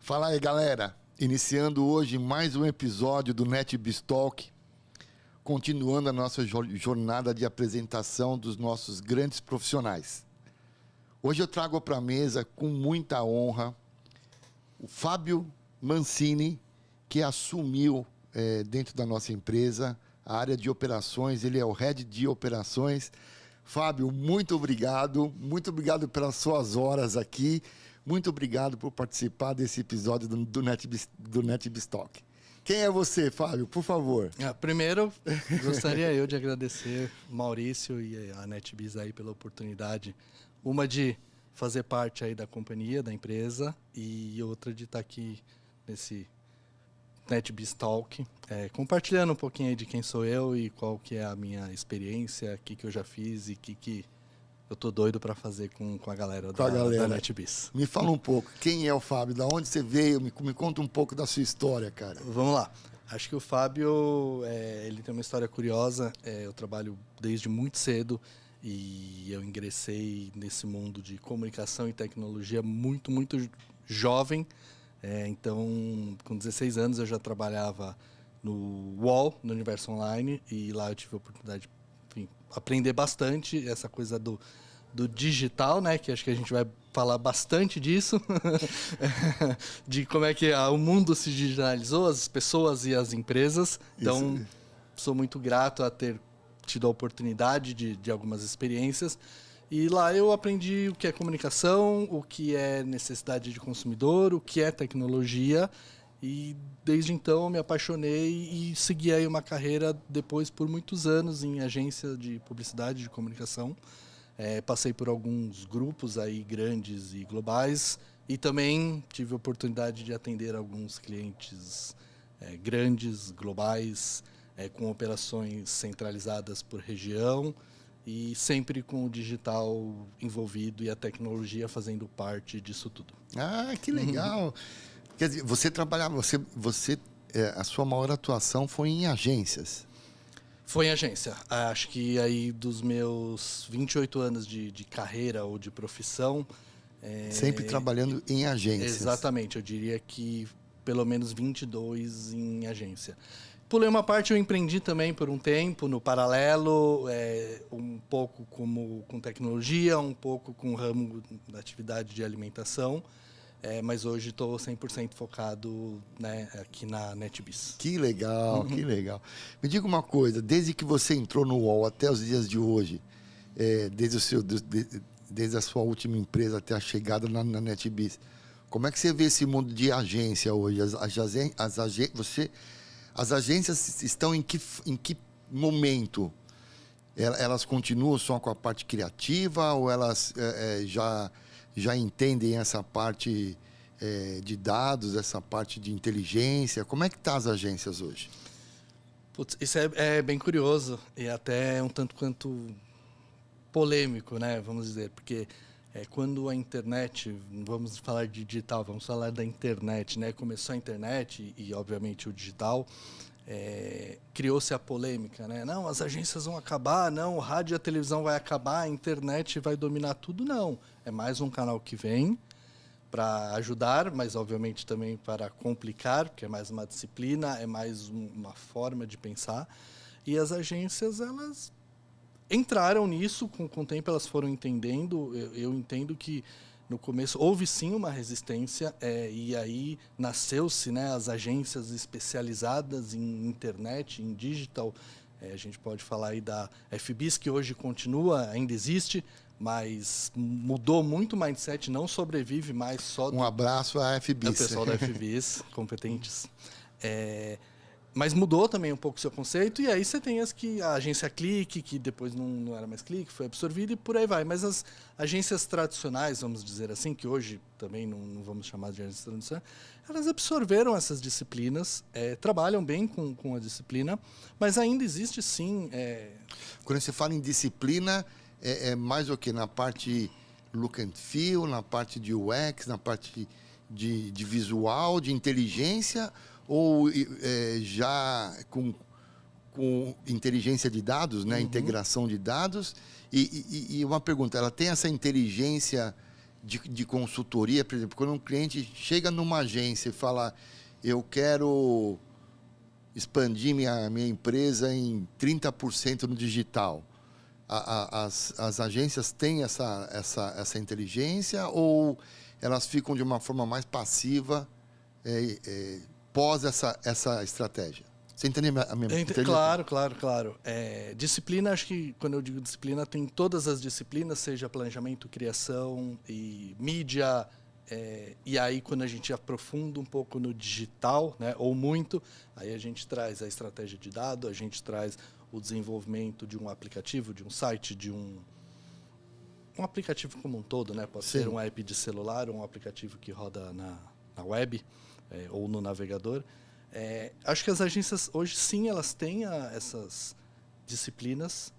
Fala aí, galera. Iniciando hoje mais um episódio do NetBiz Talk, continuando a nossa jornada de apresentação dos nossos grandes profissionais. Hoje eu trago para a mesa, com muita honra, o Fábio Mancini, que assumiu dentro da nossa empresa a área de operações. Ele é o Head de Operações. Fábio, muito obrigado pelas suas horas aqui. Muito obrigado por participar desse episódio do NetBiz Talk. Quem é você, Fábio? Por favor. Primeiro, gostaria eu de agradecer o Maurício e a NetBiz aí pela oportunidade. Uma de fazer parte aí da companhia, da empresa, e outra de estar aqui nesse NetBiz Talk, compartilhando um pouquinho aí de quem sou eu e qual que é a minha experiência, o que eu já fiz e o que eu tô doido para fazer com a galera da NetBiz. Me fala um pouco, quem é o Fábio? Da onde você veio? Me conta um pouco da sua história, cara. Vamos lá. Acho que o Fábio, ele tem uma história curiosa. Eu trabalho desde muito cedo e eu ingressei nesse mundo de comunicação e tecnologia muito, muito jovem. Então, com 16 anos, eu já trabalhava no UOL, no Universo Online, e lá eu tive a oportunidade de aprender bastante essa coisa do digital, né? Que acho que a gente vai falar bastante disso, de como é que o mundo se digitalizou, as pessoas e as empresas. Então, sou muito grato a ter tido a oportunidade de algumas experiências. E lá eu aprendi o que é comunicação, o que é necessidade de consumidor, o que é tecnologia. E desde então me apaixonei e segui aí uma carreira depois por muitos anos em agência de publicidade, de comunicação. Passei por alguns grupos aí grandes e globais e também tive a oportunidade de atender alguns clientes grandes, globais, com operações centralizadas por região e sempre com o digital envolvido e a tecnologia fazendo parte disso tudo. Ah, que legal! Quer dizer, você trabalhava, a sua maior atuação foi em agências. Foi em agência. Acho que aí dos meus 28 anos de carreira ou de profissão... Sempre trabalhando em agências. Exatamente. Eu diria que pelo menos 22 em agência. Pulei uma parte, eu empreendi também por um tempo, no paralelo, um pouco com tecnologia, um pouco com o ramo da atividade de alimentação. Mas hoje estou 100% focado, né, aqui na NetBiz. Que legal, que legal. Me diga uma coisa, desde que você entrou no UOL até os dias de hoje, desde a sua última empresa até a chegada na NetBiz, como é que você vê esse mundo de agência hoje? As agências estão em que momento? Elas continuam só com a parte criativa ou elas já entendem essa parte de dados, essa parte de inteligência? Como é que estão as agências hoje? Putz, isso é bem curioso e até um tanto quanto polêmico, né? Vamos dizer, porque quando a internet, vamos falar de digital, vamos falar da internet, né? Começou a internet e obviamente o digital, criou-se a polêmica, né? Não, as agências vão acabar, não, o rádio e a televisão vai acabar, a internet vai dominar tudo, não. É mais um canal que vem para ajudar, mas obviamente também para complicar, porque é mais uma disciplina, é mais uma forma de pensar. E as agências, elas entraram nisso, com o tempo elas foram entendendo. Eu entendo que no começo houve sim uma resistência, e aí nasceu-se, né, as agências especializadas em internet, em digital. A gente pode falar aí da FBiz, que hoje continua, ainda existe, mas mudou muito o mindset, não sobrevive mais só Um abraço à FBiz. O pessoal da FBiz, competentes. Mas mudou também um pouco o seu conceito, e aí você tem a agência Clique, que depois não era mais Clique, foi absorvida e por aí vai. Mas as agências tradicionais, vamos dizer assim, que hoje também não vamos chamar de agências tradicionais, elas absorveram essas disciplinas, trabalham bem com a disciplina, mas ainda existe sim... Quando você fala em disciplina, é mais o quê? Na parte look and feel, na parte de UX, na parte de visual, de inteligência... ou já com inteligência de dados, né? Integração de dados. E uma pergunta, ela tem essa inteligência de consultoria, por exemplo, quando um cliente chega numa agência e fala, eu quero expandir minha empresa em 30% no digital. As agências têm essa inteligência ou elas ficam de uma forma mais passiva pós essa estratégia? Você entende a minha Claro. Disciplina, acho que quando eu digo disciplina, tem todas as disciplinas, seja planejamento, criação e mídia. E aí, quando a gente aprofunda um pouco no digital, né, ou muito, aí a gente traz a estratégia de dado, a gente traz o desenvolvimento de um aplicativo, de um site, de um aplicativo como um todo, né? Pode ser um app de celular, um aplicativo que roda na web ou no navegador. Acho que as agências hoje sim elas têm essas disciplinas,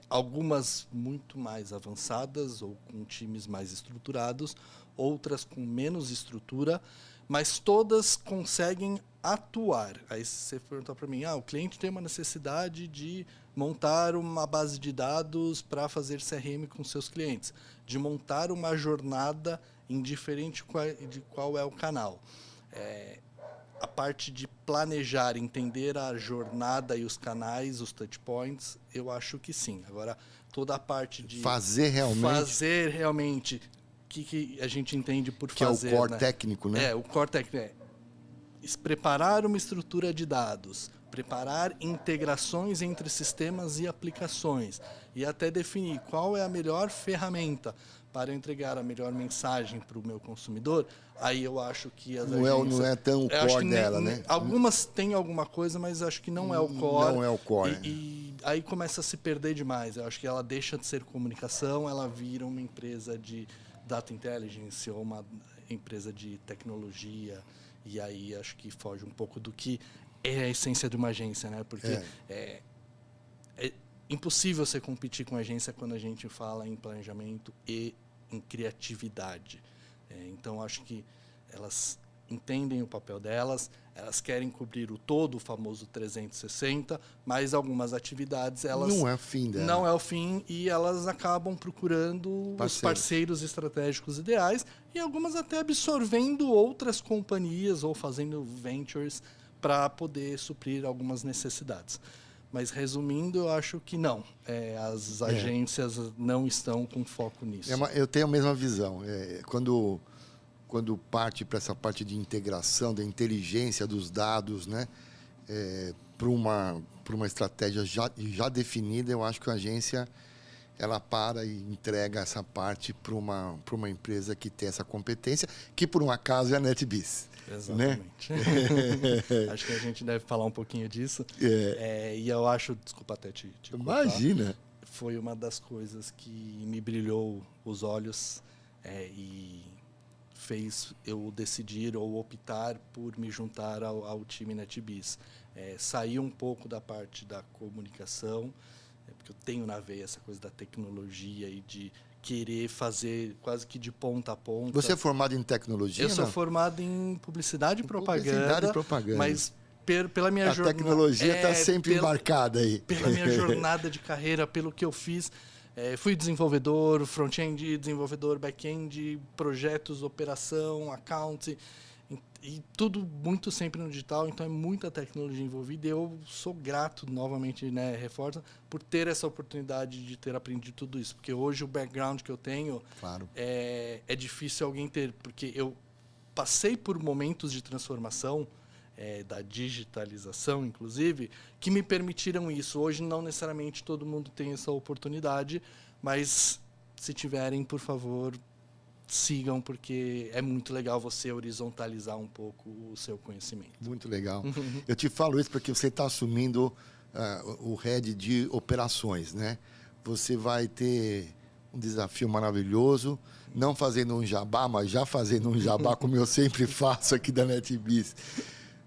algumas muito mais avançadas ou com times mais estruturados, outras com menos estrutura, mas todas conseguem atuar. Aí você perguntou para mim, o cliente tem uma necessidade de montar uma base de dados para fazer CRM com seus clientes, de montar uma jornada indiferente de qual é o canal. A parte de planejar, entender a jornada e os canais, os touch points, eu acho que sim. Agora, toda a parte de fazer realmente, o que a gente entende por que fazer. Que é o core técnico, né? O core técnico preparar uma estrutura de dados, preparar integrações entre sistemas e aplicações e até definir qual é a melhor ferramenta para entregar a melhor mensagem para o meu consumidor. Aí eu acho que as agências... Não é tão o core dela, né? Algumas têm alguma coisa, mas acho que não é o core. Não é o core. E aí começa a se perder demais. Eu acho que ela deixa de ser comunicação, ela vira uma empresa de data intelligence ou uma empresa de tecnologia. E aí acho que foge um pouco do que é a essência de uma agência, né? Porque é impossível você competir com a agência quando a gente fala em planejamento e em criatividade. Então, acho que elas entendem o papel delas, elas querem cobrir o todo, o famoso 360, mas algumas atividades, elas... Não é o fim dela. Não é o fim, e elas acabam procurando os parceiros estratégicos ideais, e algumas até absorvendo outras companhias ou fazendo ventures para poder suprir algumas necessidades. Mas, resumindo, eu acho que não. As agências não estão com foco nisso. Eu tenho a mesma visão. Quando parte para essa parte de integração, da inteligência dos dados, né, para uma estratégia já definida, eu acho que a agência ela para e entrega essa parte para uma empresa que tem essa competência, que, por um acaso, é a NetBiz. Exatamente. Né? Acho que a gente deve falar um pouquinho disso. E eu acho, desculpa até te cortar, imagina, foi uma das coisas que me brilhou os olhos e fez eu decidir ou optar por me juntar ao time NetBiz. Sair um pouco da parte da comunicação, porque eu tenho na veia essa coisa da tecnologia e de querer fazer quase que de ponta a ponta. Você é formado em tecnologia? Eu sou formado em publicidade e propaganda, mas pela minha jornada... A tecnologia está sempre embarcada aí. Pela minha jornada de carreira, pelo que eu fiz, fui desenvolvedor, front-end, desenvolvedor back-end, projetos, operação, account, e tudo muito sempre no digital, então é muita tecnologia envolvida, e eu sou grato, novamente, né, reforço, por ter essa oportunidade de ter aprendido tudo isso, porque hoje o background que eu tenho é difícil alguém ter, porque eu passei por momentos de transformação, da digitalização, inclusive, que me permitiram isso. Hoje, não necessariamente todo mundo tem essa oportunidade, mas se tiverem, por favor, sigam, porque é muito legal você horizontalizar um pouco o seu conhecimento. Muito legal. Eu te falo isso porque você está assumindo o head de operações, né? Você vai ter um desafio maravilhoso, não fazendo um jabá, mas já fazendo um jabá, como eu sempre faço aqui da NetBiz.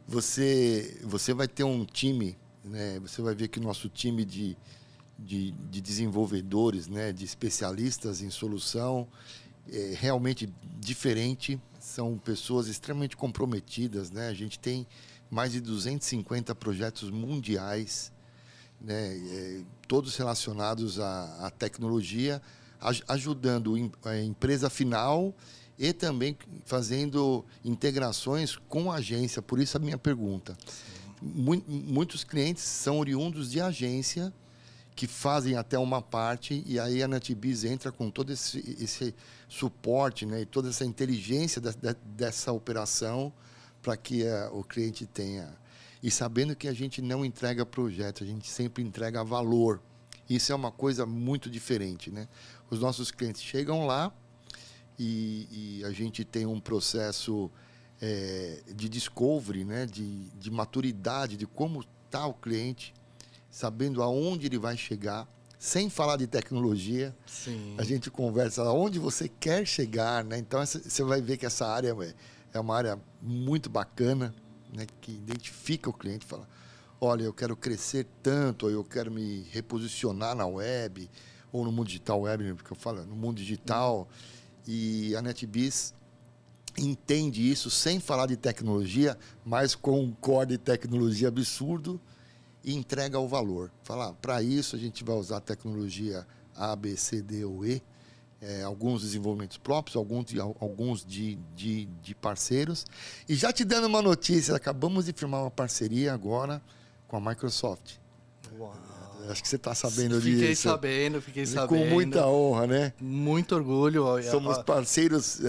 Você vai ter um time, né? Você vai ver que o nosso time de desenvolvedores, né? De especialistas em solução, é realmente diferente. São pessoas extremamente comprometidas, né? A gente tem mais de 250 projetos mundiais, né? Todos relacionados à tecnologia, ajudando a empresa final e também fazendo integrações com a agência. Por isso a minha pergunta. Muitos clientes são oriundos de agência que fazem até uma parte, e aí a NetBiz entra com todo esse suporte, né, e toda essa inteligência dessa operação para que o cliente tenha. E sabendo que a gente não entrega projeto, a gente sempre entrega valor. Isso é uma coisa muito diferente, né? Os nossos clientes chegam lá e a gente tem um processo de discovery, né, de maturidade, de como está o cliente, sabendo aonde ele vai chegar, sem falar de tecnologia. Sim. A gente conversa aonde você quer chegar, né? Então você vai ver que essa área é uma área muito bacana, né? Que identifica o cliente, fala, olha, eu quero crescer tanto, ou eu quero me reposicionar na web, ou no mundo digital web, porque eu falo, no mundo digital. E a NetBiz entende isso sem falar de tecnologia, mas com um core de tecnologia absurdo, e entrega o valor. Fala, para isso a gente vai usar a tecnologia A, B, C, D ou E, alguns desenvolvimentos próprios, alguns de parceiros. E já te dando uma notícia, acabamos de firmar uma parceria agora com a Microsoft. Uau. Acho que você está sabendo disso. Fiquei sabendo. Com muita honra, né? Muito orgulho. Somos parceiros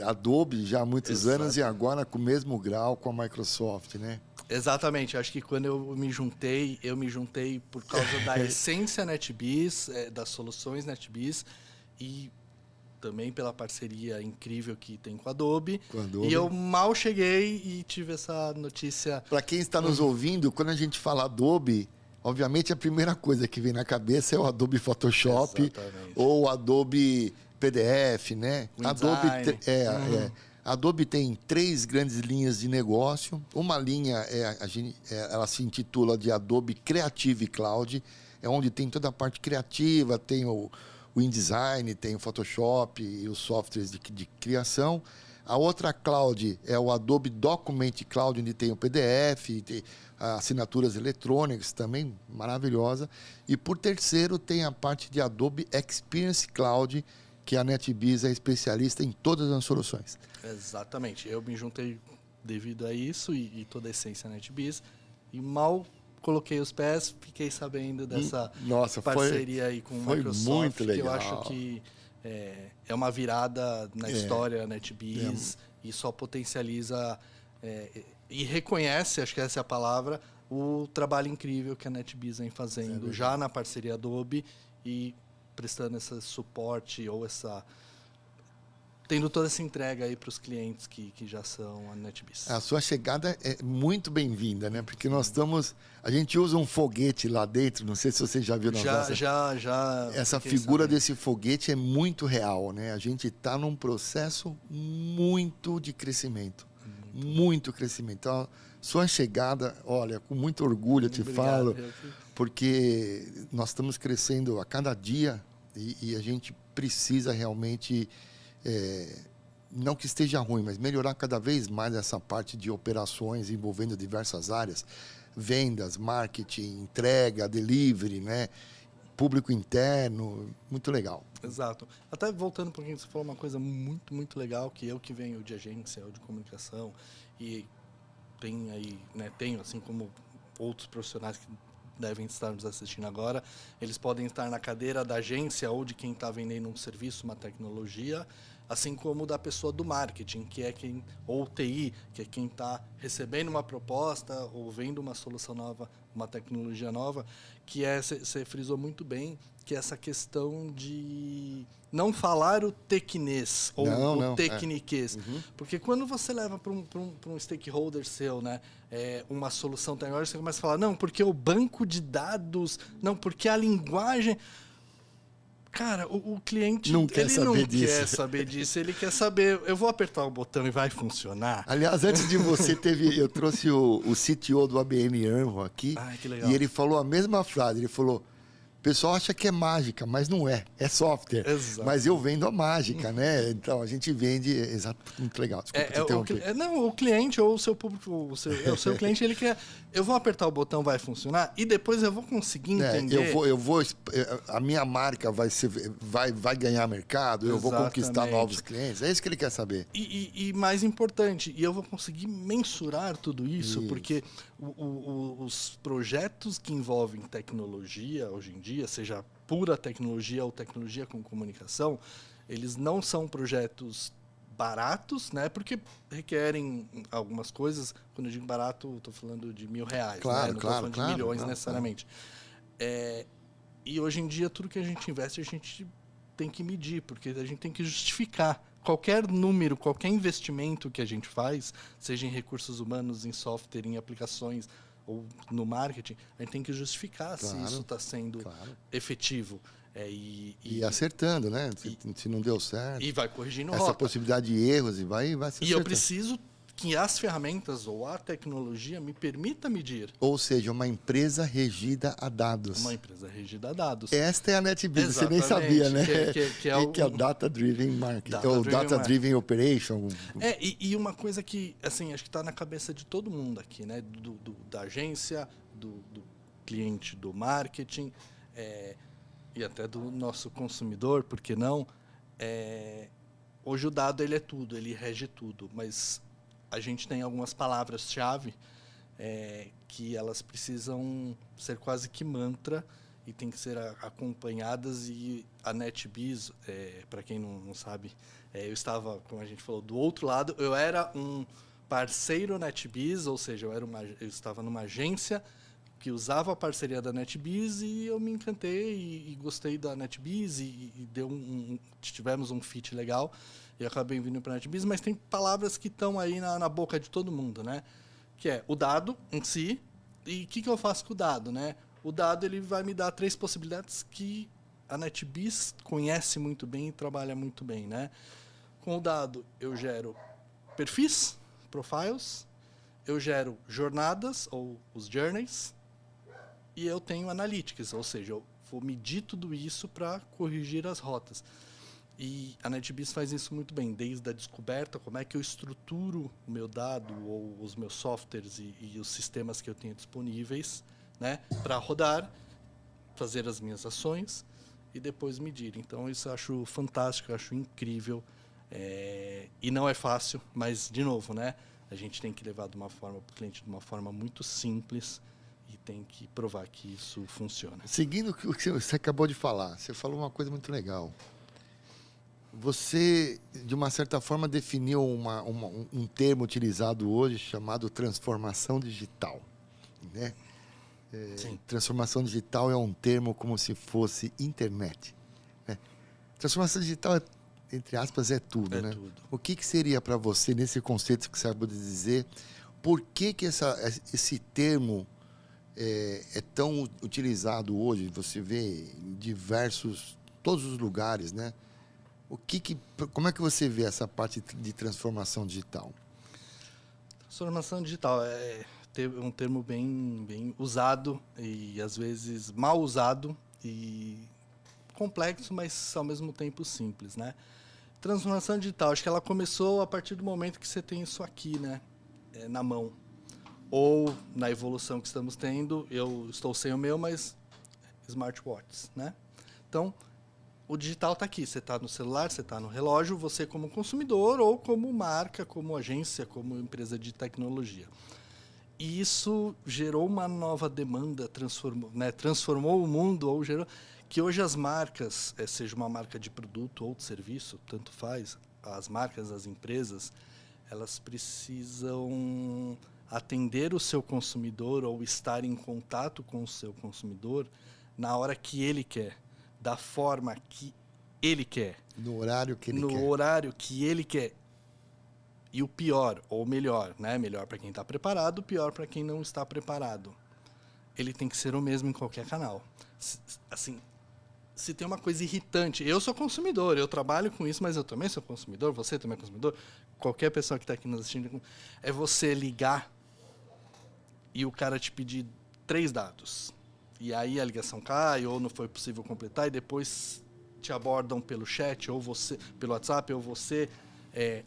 Adobe já há muitos anos, e agora com o mesmo grau com a Microsoft, né? Exatamente. Acho que quando eu me juntei por causa da essência NetBiz, das soluções NetBiz, e também pela parceria incrível que tem com a Adobe. E eu mal cheguei e tive essa notícia. Para quem está nos ouvindo, quando a gente fala Adobe, obviamente a primeira coisa que vem na cabeça é o Adobe Photoshop. Exatamente. Ou o Adobe PDF, né? Adobe tem 3 grandes linhas de negócio. Uma linha ela se intitula de Adobe Creative Cloud, é onde tem toda a parte criativa, tem o InDesign, tem o Photoshop e os softwares de criação. A outra cloud é o Adobe Document Cloud, onde tem o PDF, tem assinaturas eletrônicas também, maravilhosa. E por terceiro tem a parte de Adobe Experience Cloud, que a NetBiz é especialista em todas as soluções. Exatamente. Eu me juntei devido a isso e toda a essência NetBiz. E mal coloquei os pés, fiquei sabendo dessa parceria aí com a Microsoft. Foi muito legal. Que eu acho que é uma virada na história NetBiz e só potencializa e reconhece, acho que essa é a palavra, o trabalho incrível que a NetBiz vem fazendo já na parceria Adobe e prestando esse suporte ou tendo toda essa entrega aí para os clientes que já são a NetBiz. A sua chegada é muito bem-vinda, né? Porque a gente usa um foguete lá dentro, não sei se você já viu na nossa... Já. Essa figura desse foguete é muito real, né? A gente está num processo muito de crescimento. Muito crescimento. Então, sua chegada, olha, com muito orgulho te falo, porque nós estamos crescendo a cada dia e a gente precisa realmente, não que esteja ruim, mas melhorar cada vez mais essa parte de operações envolvendo diversas áreas, vendas, marketing, entrega, delivery, né? Público interno, muito legal. Exato. Até voltando um pouquinho, você falou uma coisa muito, muito legal, que eu que venho de agência ou de comunicação e tenho, assim como outros profissionais que devem estar nos assistindo agora, eles podem estar na cadeira da agência ou de quem está vendendo um serviço, uma tecnologia, assim como da pessoa do marketing, que é quem, ou TI, que é quem está recebendo uma proposta ou vendo uma solução nova, uma tecnologia nova, que você frisou muito bem, que é essa questão de não falar o tecnês ou o tecniquez. Porque quando você leva para um stakeholder seu, né, uma solução tecnológica, você começa a falar, não, porque o banco de dados, não, porque a linguagem... Cara, o cliente não quer saber disso, ele quer saber, eu vou apertar o botão e vai funcionar. Aliás, antes de você eu trouxe o CTO do ABN AMRO aqui, que legal. E ele falou a mesma frase, ele falou, pessoal acha que é mágica, mas não é. É software. Exato. Mas eu vendo a mágica, né? Então, a gente vende... Exato, muito legal. Desculpa te interromper. Não, o cliente ou o seu público, o seu cliente, ele quer... Eu vou apertar o botão, vai funcionar, e depois eu vou conseguir entender... A minha marca vai ganhar mercado, eu vou conquistar novos clientes. É isso que ele quer saber. E mais importante, eu vou conseguir mensurar tudo isso. Porque os projetos que envolvem tecnologia, hoje em dia, seja pura tecnologia ou tecnologia com comunicação, eles não são projetos baratos, né? Porque requerem algumas coisas. Quando eu digo barato, estou falando de R$1.000, claro, né? Não estou falando de milhões necessariamente. E hoje em dia, tudo que a gente investe, a gente tem que medir, porque a gente tem que justificar. Qualquer número, qualquer investimento que a gente faz, seja em recursos humanos, em software, em aplicações ou no marketing, a gente tem que justificar se isso está sendo efetivo. E acertando, né? Se não deu certo. E vai corrigindo essa possibilidade de erros e vai se acertando. E eu preciso que as ferramentas ou a tecnologia me permita medir. Ou seja, uma empresa regida a dados. Uma empresa regida a dados. Esta é a NetBiz, você nem sabia, né? Que é a Data Driven Marketing, ou Data Driven Operation. E uma coisa que, assim, acho que está na cabeça de todo mundo aqui, né? Da agência, do cliente, do marketing, e até do nosso consumidor, por que não? Hoje o dado ele é tudo, ele rege tudo, mas a gente tem algumas palavras-chave que elas precisam ser quase que mantra e tem que ser acompanhadas. E a NetBiz, para quem não sabe, eu estava, como a gente falou, do outro lado. Eu era um parceiro NetBiz, ou seja, eu estava numa agência que usava a parceria da NetBiz e eu me encantei e gostei da NetBiz e tivemos um fit legal. E acabei vindo para a NetBiz, mas tem palavras que estão aí na boca de todo mundo, né? Que é o dado em si. E o que eu faço com o dado, né? O dado ele vai me dar 3 possibilidades que a NetBiz conhece muito bem e trabalha muito bem, né? Com o dado eu gero perfis, profiles, eu gero jornadas ou os journeys e eu tenho analytics, ou seja, eu vou medir tudo isso para corrigir as rotas. E a NetBiz faz isso muito bem, desde a descoberta, como é que eu estruturo o meu dado ou os meus softwares e os sistemas que eu tenho disponíveis, né, para rodar, fazer as minhas ações e depois medir. Então, isso eu acho fantástico, eu acho incrível. E não é fácil, mas, de novo, né, a gente tem que levar para o cliente de uma forma muito simples e tem que provar que isso funciona. Seguindo o que você acabou de falar, você falou uma coisa muito legal. Você, de uma certa forma, definiu um termo utilizado hoje chamado transformação digital, né? Sim. Transformação digital é um termo como se fosse internet, né? Transformação digital, entre aspas, é tudo, né? Tudo. O que seria para você, nesse conceito que você acabou de dizer, por que esse termo é tão utilizado hoje? Você vê em todos os lugares, né? Como é que você vê essa parte de transformação digital? Transformação digital é um termo bem usado e, às vezes, mal usado e complexo, mas, ao mesmo tempo, simples, né? Transformação digital, acho que ela começou a partir do momento que você tem isso aqui, né? Na mão. Ou, na evolução que estamos tendo, eu estou sem o meu, mas smartwatches, né? Então, o digital está aqui, você está no celular, você está no relógio, você como consumidor ou como marca, como agência, como empresa de tecnologia. E isso gerou uma nova demanda, transformou o mundo, ou gerou que hoje as marcas, seja uma marca de produto ou de serviço, tanto faz, as marcas, as empresas, elas precisam atender o seu consumidor ou estar em contato com o seu consumidor na hora que ele quer. Da forma que ele quer. No horário que ele quer. No horário que ele quer. E o pior, ou melhor, né? Melhor para quem está preparado, pior para quem não está preparado. Ele tem que ser o mesmo em qualquer canal. Assim, se tem uma coisa irritante... Eu sou consumidor, eu trabalho com isso, mas eu também sou consumidor, você também é consumidor. Qualquer pessoa que está aqui nos assistindo, é você ligar e o cara te pedir 3 dados. E aí a ligação cai, ou não foi possível completar, e depois te abordam pelo chat, ou você pelo WhatsApp, ou você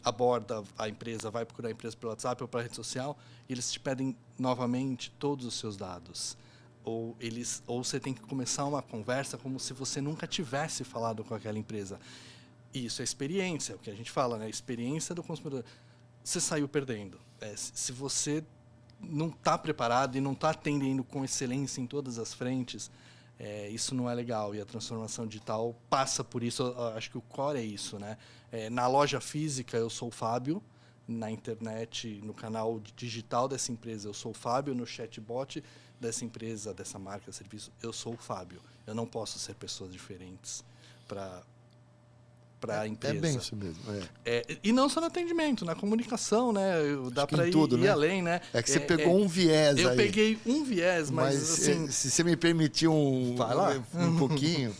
aborda a empresa, vai procurar a empresa pelo WhatsApp ou pela rede social, e eles te pedem novamente todos os seus dados. Ou você tem que começar uma conversa como se você nunca tivesse falado com aquela empresa. E isso é experiência, o que a gente fala, né? Experiência do consumidor. Você saiu perdendo. Se você não está preparado e não está atendendo com excelência em todas as frentes, isso não é legal. E a transformação digital passa por isso. Acho que o core é isso, né? Na loja física, eu sou o Fábio. Na internet, no canal digital dessa empresa, eu sou o Fábio. No chatbot dessa empresa, dessa marca, serviço, eu sou o Fábio. Eu não posso ser pessoas diferentes para a empresa. É bem isso mesmo. E não só no atendimento, na comunicação, né? Dá para ir, tudo, né? além, né? É que você pegou um viés eu aí. Eu peguei um viés, mas assim... Se você me permitir Vai lá. um pouquinho,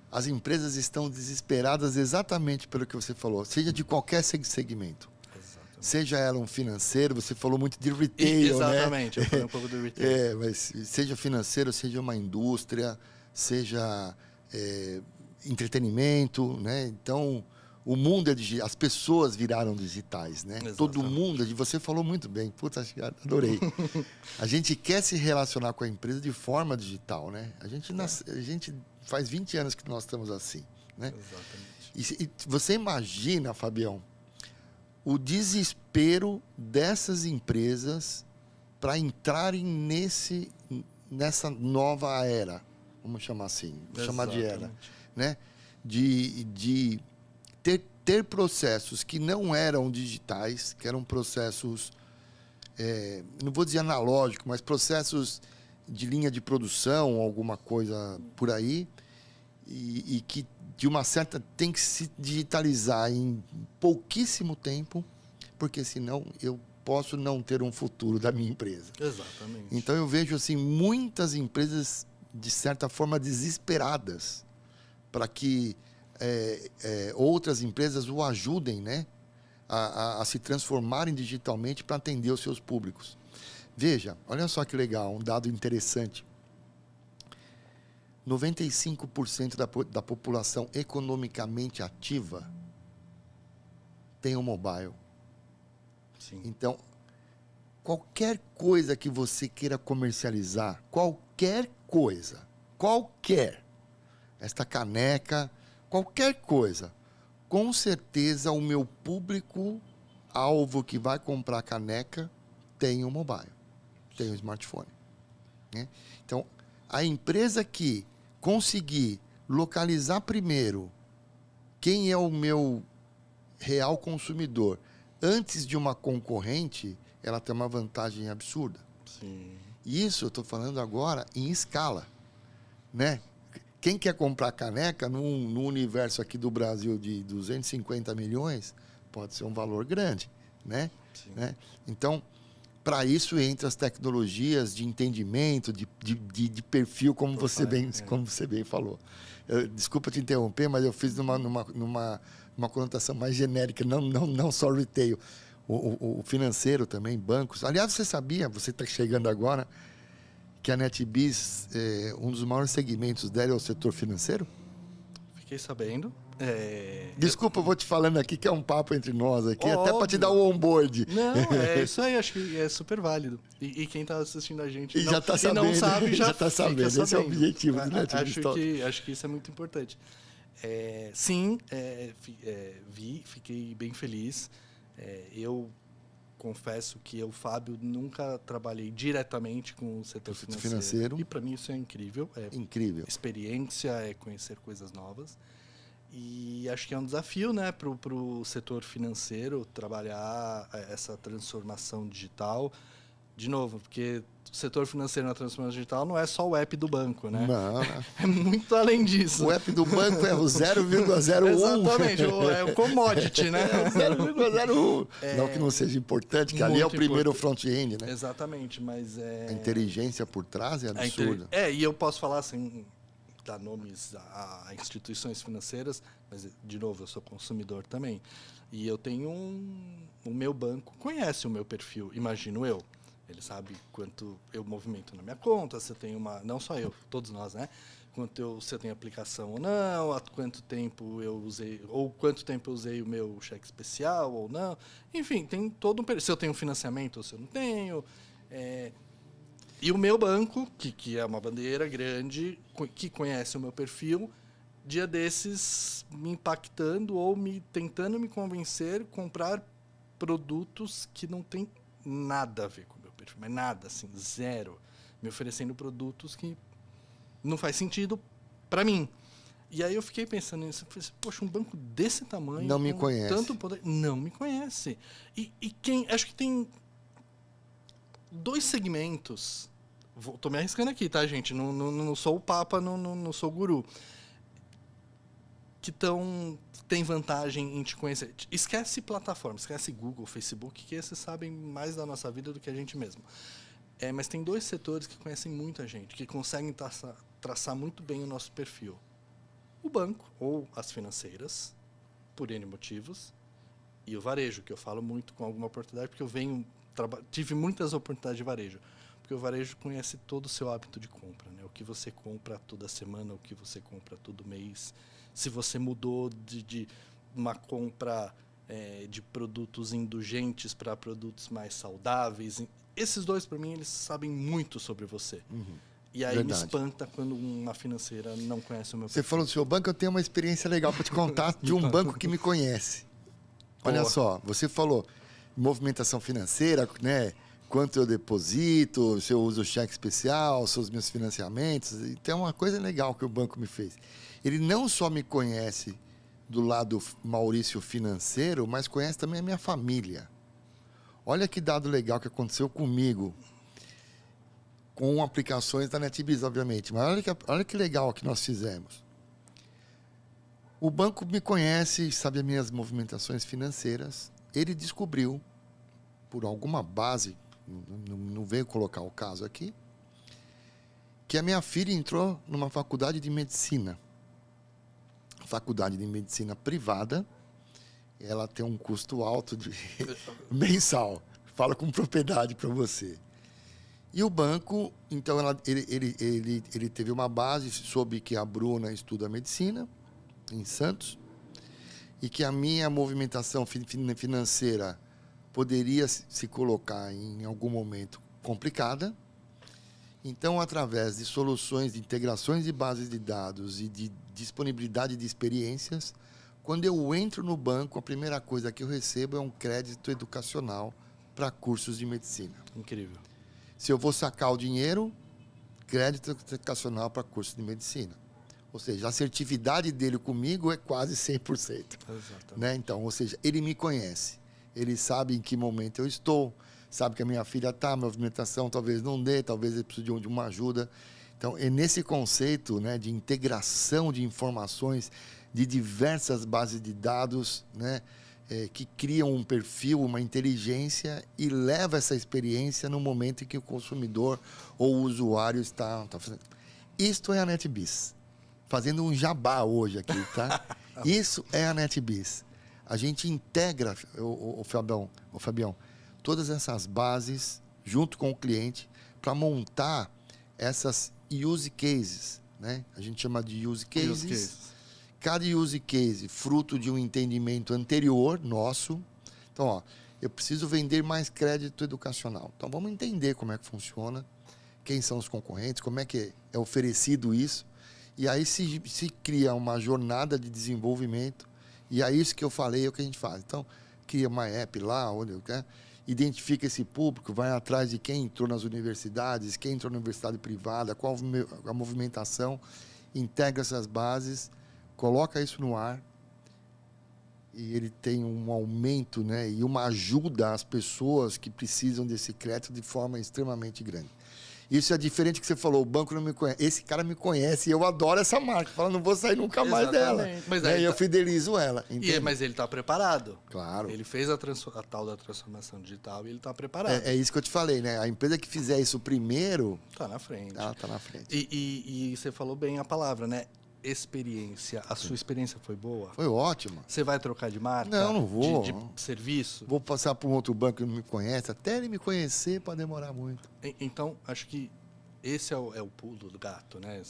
as empresas estão desesperadas exatamente pelo que você falou, seja de qualquer segmento. Exatamente. Seja ela um financeiro, você falou muito de retail, exatamente, né? Eu falei um pouco do retail. Mas seja financeiro, seja uma indústria, seja entretenimento, né? Então, o mundo é digital, as pessoas viraram digitais, né? Exatamente. Todo mundo, você falou muito bem, puta, adorei. A gente quer se relacionar com a empresa de forma digital, né? A gente faz 20 anos que nós estamos assim, né? Exatamente. E você imagina, Fabião, o desespero dessas empresas para entrarem nessa nova era, vamos chamar assim, chamar de era, né? De ter processos que não eram digitais, que eram processos, não vou dizer analógicos, mas processos de linha de produção, alguma coisa por aí, e que de uma certa tem que se digitalizar em pouquíssimo tempo, porque senão eu posso não ter um futuro da minha empresa. Exatamente. Então eu vejo assim muitas empresas de certa forma desesperadas para que outras empresas o ajudem, né, a se transformarem digitalmente para atender os seus públicos. Veja, olha só que legal, um dado interessante. 95% da população economicamente ativa tem um mobile. Sim. Então, qualquer coisa que você queira comercializar, qualquer coisa, esta caneca, qualquer coisa, com certeza o meu público-alvo que vai comprar a caneca tem um mobile, tem um smartphone, né? Então, a empresa que conseguir localizar primeiro quem é o meu real consumidor antes de uma concorrente, ela tem uma vantagem absurda. Sim. Isso eu estou falando agora em escala, né? Quem quer comprar caneca no universo aqui do Brasil de 250 milhões, pode ser um valor grande, né? Sim. Né? Então, para isso entra as tecnologias de entendimento, de perfil, como você bem falou. Desculpa te interromper, mas eu fiz numa conotação mais genérica, não só retail. O financeiro também, bancos. Aliás, você sabia, você está chegando agora, que a NetBiz, um dos maiores segmentos dela é o setor financeiro? Fiquei sabendo. Desculpa, eu vou te falando aqui que é um papo entre nós aqui, até para te dar o onboard. Não, isso aí, acho que é super válido. E quem está assistindo a gente já tá sabendo, não sabe, já está sabendo. Esse é o objetivo do NetBiz. Acho que isso é muito importante. Sim, fiquei bem feliz. Eu confesso que eu, Fábio, nunca trabalhei diretamente com o setor financeiro. E para mim isso é incrível. Incrível. Experiência, conhecer coisas novas. E acho que é um desafio, né, para o setor financeiro trabalhar essa transformação digital. De novo, porque o setor financeiro na transformação digital não é só o app do banco, né? Não. É muito além disso. O app do banco é o 0,01. Exatamente, é o commodity, né? É o 0,01. Não que não seja importante, que ali é o primeiro front-end, né? Exatamente, mas a inteligência por trás é absurda. E eu posso falar assim, dar nomes a instituições financeiras, mas, de novo, eu sou consumidor também. E eu tenho o meu banco conhece o meu perfil, imagino eu. Ele sabe quanto eu movimento na minha conta, se eu tenho não só eu, todos nós, né? Se eu tenho aplicação ou não, há quanto tempo eu usei, ou quanto tempo eu usei o meu cheque especial ou não. Enfim, tem todo se eu tenho financiamento ou se eu não tenho. E o meu banco, que é uma bandeira grande, que conhece o meu perfil, dia desses me impactando ou tentando me convencer a comprar produtos que não tem nada a ver com o meu perfil, mas nada, assim, zero. Me oferecendo produtos que não faz sentido para mim. E aí eu fiquei pensando nisso, falei assim, poxa, um banco desse tamanho, não me conhece. Tanto poder, não me conhece. E acho que tem 2 segmentos. Tô me arriscando aqui, tá, gente? Não sou o papa, não sou o guru. Que tem vantagem em te conhecer. Esquece plataforma, esquece Google, Facebook, que esses sabem mais da nossa vida do que a gente mesmo. Mas tem 2 setores que conhecem muita gente, que conseguem traçar muito bem o nosso perfil. O banco, ou as financeiras, por N motivos, e o varejo, que eu falo muito com alguma oportunidade, porque eu tive muitas oportunidades de varejo. Porque o varejo conhece todo o seu hábito de compra, né? O que você compra toda semana, o que você compra todo mês. Se você mudou de uma compra de produtos indulgentes para produtos mais saudáveis. Esses 2, para mim, eles sabem muito sobre você. Uhum. E aí me espanta quando uma financeira não conhece o meu perfil. Você falou do seu banco, eu tenho uma experiência legal para te contar de um banco que me conhece. Olha só, você falou movimentação financeira, né? Quanto eu deposito, se eu uso cheque especial, se os meus financiamentos. Então, uma coisa legal que o banco me fez. Ele não só me conhece do lado Maurício financeiro, mas conhece também a minha família. Olha que dado legal que aconteceu comigo, com aplicações da NetBiz, obviamente. Mas olha que legal que nós fizemos. O banco me conhece, sabe as minhas movimentações financeiras. Ele descobriu, por alguma base, não veio colocar o caso aqui, que a minha filha entrou numa faculdade de medicina. Faculdade de medicina privada. Ela tem um custo alto mensal. Falo com propriedade para você. E o banco, então, ele teve uma base, soube que a Bruna estuda medicina em Santos e que a minha movimentação financeira poderia se colocar em algum momento complicada. Então, através de soluções de integrações de bases de dados e de disponibilidade de experiências, quando eu entro no banco, a primeira coisa que eu recebo é um crédito educacional para cursos de medicina. Incrível. Se eu vou sacar o dinheiro, crédito educacional para cursos de medicina. Ou seja, a assertividade dele comigo é quase 100%. Exatamente. Né? Então, ou seja, ele me conhece. Ele sabe em que momento eu estou, sabe que a minha filha está, a movimentação talvez não dê, talvez ele precise de uma ajuda. Então, é nesse conceito, né, de integração de informações de diversas bases de dados, né, que criam um perfil, uma inteligência e leva essa experiência no momento em que o consumidor ou o usuário está fazendo. Isto é a NetBiz. Fazendo um jabá hoje aqui, tá? Isso é a NetBiz. A gente integra, o Fabião, todas essas bases junto com o cliente para montar essas use cases, né? A gente chama de use cases. Cada use case fruto de um entendimento anterior nosso. Então, ó, eu preciso vender mais crédito educacional. Então, vamos entender como é que funciona, quem são os concorrentes, como é que é oferecido isso. E aí se cria uma jornada de desenvolvimento. E é isso que eu falei, é o que a gente faz. Então, cria uma app lá, onde identifica esse público, vai atrás de quem entrou nas universidades, quem entrou na universidade privada, qual a movimentação, integra essas bases, coloca isso no ar e ele tem um aumento, né, e uma ajuda às pessoas que precisam desse crédito de forma extremamente grande. Isso é diferente que você falou, o banco não me conhece. Esse cara me conhece e eu adoro essa marca. Fala, não vou sair nunca mais dela. Mas né? E eu fidelizo ela. Mas ele está preparado. Claro. Ele fez a tal da transformação digital e ele está preparado. É isso que eu te falei, né? A empresa que fizer isso primeiro... Está na frente. Ela está na frente. E você falou bem a palavra, né? experiência. A sua experiência foi boa? Foi ótima. Você vai trocar de marca? Não vou. De serviço? Vou passar por um outro banco que não me conhece. Até ele me conhecer pode demorar muito. Então, acho que esse é o pulo do gato, né?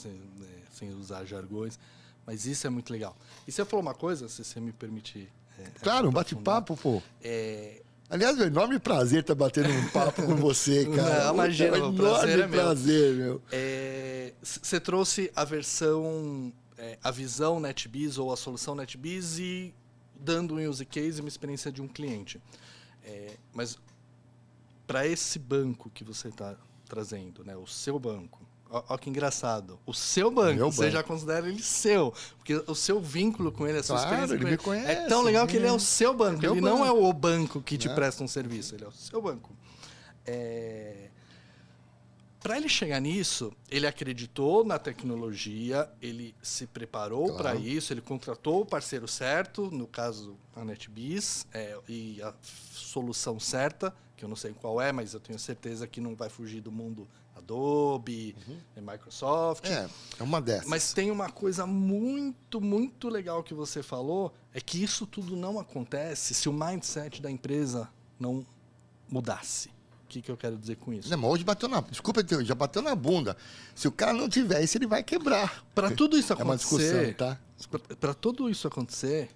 Sem usar jargões. Mas isso é muito legal. E você falou uma coisa, se você me permitir... Claro, um bate-papo, pô. Aliás, é um enorme prazer estar batendo um papo com você, cara. Não, imagina, é um o prazer é meu. prazer, meu. Você trouxe a versão, a visão NetBees ou a solução NetBees e dando um use case, uma experiência de um cliente. Mas para esse banco que você está trazendo, né, o seu banco, olha que engraçado. O seu banco, você já considera ele seu. Porque o seu vínculo com ele, a sua experiência com ele, conhece, é tão legal que ele é o seu banco. Ele não é o banco que te Não. presta um serviço, ele é o seu banco. Para ele chegar nisso, ele acreditou na tecnologia, ele se preparou para isso, ele contratou o parceiro certo, no caso a NetBees, e a solução certa, que eu não sei qual é, mas eu tenho certeza que não vai fugir do mundo Adobe, Microsoft. É uma dessas. Mas tem uma coisa muito, muito legal que você falou, é que isso tudo não acontece se o mindset da empresa não mudasse. O que eu quero dizer com isso? Não, mas hoje desculpa, já bateu na bunda. Se o cara não tiver isso, ele vai quebrar. Para tudo isso acontecer, é uma discussão, tá? Para tudo isso acontecer,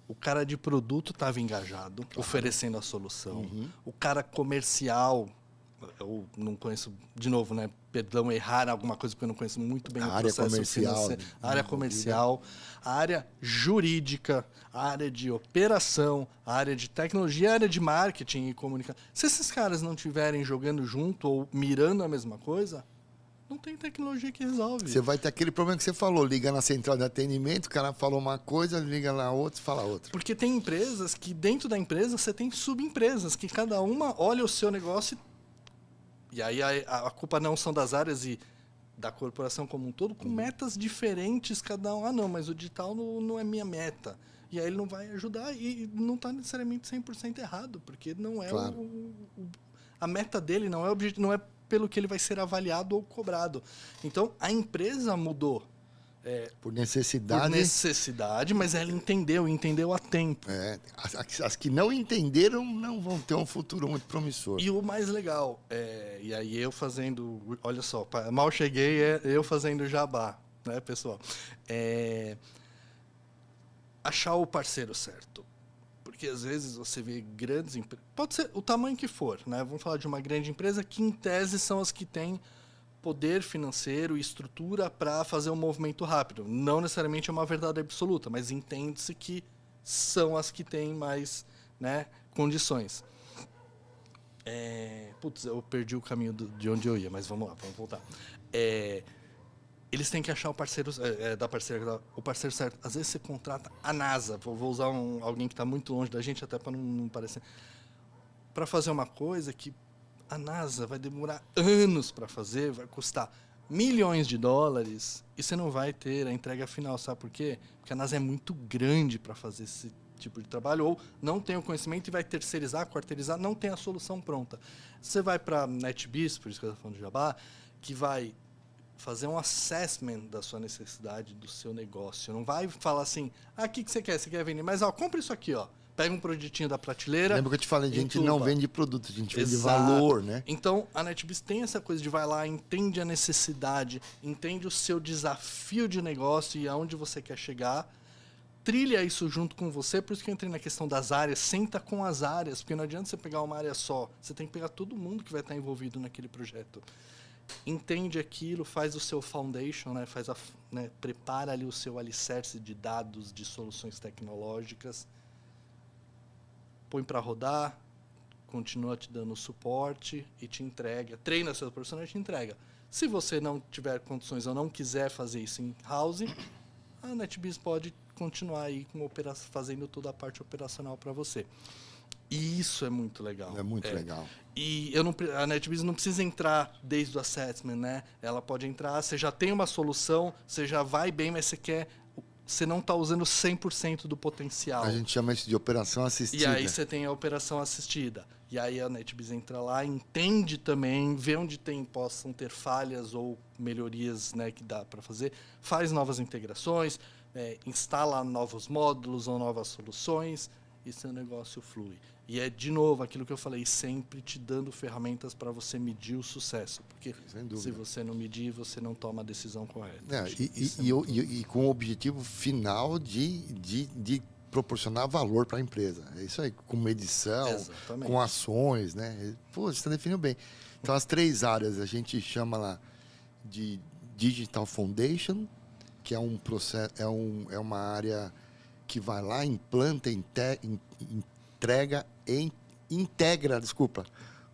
o cara de produto estava engajado, oferecendo a solução. O cara comercial, eu não conheço, de novo, né? Perdão, errar alguma coisa, porque eu não conheço muito bem o processo financeiro. A área comercial, a área jurídica, a área de operação, a área de tecnologia, a área de marketing e comunicação. Se esses caras não estiverem jogando junto ou mirando a mesma coisa, não tem tecnologia que resolve. Você vai ter aquele problema que você falou, liga na central de atendimento, o cara falou uma coisa, liga na outra e fala outra. Porque tem empresas que dentro da empresa você tem subempresas, que cada uma olha o seu negócio e aí a culpa não são das áreas e da corporação como um todo, com metas diferentes cada um. Ah, não, mas o digital não é minha meta. E aí ele não vai ajudar e não está necessariamente 100% errado, porque não é a meta dele, não é o objetivo, não é pelo que ele vai ser avaliado ou cobrado. Então, a empresa mudou. Por necessidade. Por necessidade, mas ela entendeu a tempo. As que não entenderam não vão ter um futuro muito promissor. E o mais legal, e aí eu fazendo, olha só, mal cheguei, eu fazendo jabá, né, pessoal? Achar o parceiro certo. Porque às vezes você vê grandes empresas, pode ser o tamanho que for, né? Vamos falar de uma grande empresa que em tese são as que têm poder financeiro e estrutura para fazer um movimento rápido. Não necessariamente é uma verdade absoluta, mas entende-se que são as que têm mais, né, condições. Eu perdi o caminho de onde eu ia, mas vamos lá, vamos voltar. Eles têm que achar o parceiro o parceiro certo. Às vezes você contrata a NASA, vou usar alguém que está muito longe da gente, até para não parecer, para fazer uma coisa que a NASA vai demorar anos para fazer, vai custar milhões de dólares e você não vai ter a entrega final, sabe por quê? Porque a NASA é muito grande para fazer esse tipo de trabalho, ou não tem o conhecimento e vai terceirizar, quarteirizar, não tem a solução pronta. Você vai para a NetBees, por isso que eu estou falando de jabá, que vai fazer um assessment da sua necessidade, do seu negócio. Não vai falar assim, o que você quer? Você quer vender? Mas, compra isso aqui, Pega um produtinho da prateleira. Lembra que eu te falei, a gente não vende produto, a gente vende Exato. valor, né? Então, a NetBees tem essa coisa de vai lá, entende a necessidade, entende o seu desafio de negócio e aonde você quer chegar, trilha isso junto com você, por isso que eu entrei na questão das áreas, senta com as áreas, porque não adianta você pegar uma área só, você tem que pegar todo mundo que vai estar envolvido naquele projeto. Entende aquilo, faz o seu foundation, né, prepara ali o seu alicerce de dados, de soluções tecnológicas, põe para rodar, continua te dando suporte e te entrega, treina seus profissionais e te entrega. Se você não tiver condições ou não quiser fazer isso in-house, a NetBees pode continuar aí fazendo toda a parte operacional para você. E isso é muito legal. É muito legal. E a NetBees não precisa entrar desde o assessment, né? Ela pode entrar, você já tem uma solução, você já vai bem, mas você quer você não está usando 100% do potencial. A gente chama isso de operação assistida. E aí você tem a operação assistida. E aí a NetBiz entra lá, entende também, vê onde possam ter falhas ou melhorias, né, que dá para fazer, faz novas integrações, instala novos módulos ou novas soluções e seu negócio flui. E é, de novo, aquilo que eu falei, sempre te dando ferramentas para você medir o sucesso. Porque se você não medir, você não toma a decisão correta. E com o objetivo final de proporcionar valor para a empresa. É isso aí, com medição, Exatamente. Com ações, né? Pô, você está definindo bem. Então, as 3 áreas a gente chama lá de Digital Foundation, que é um processo, é uma área que vai lá, implanta, integra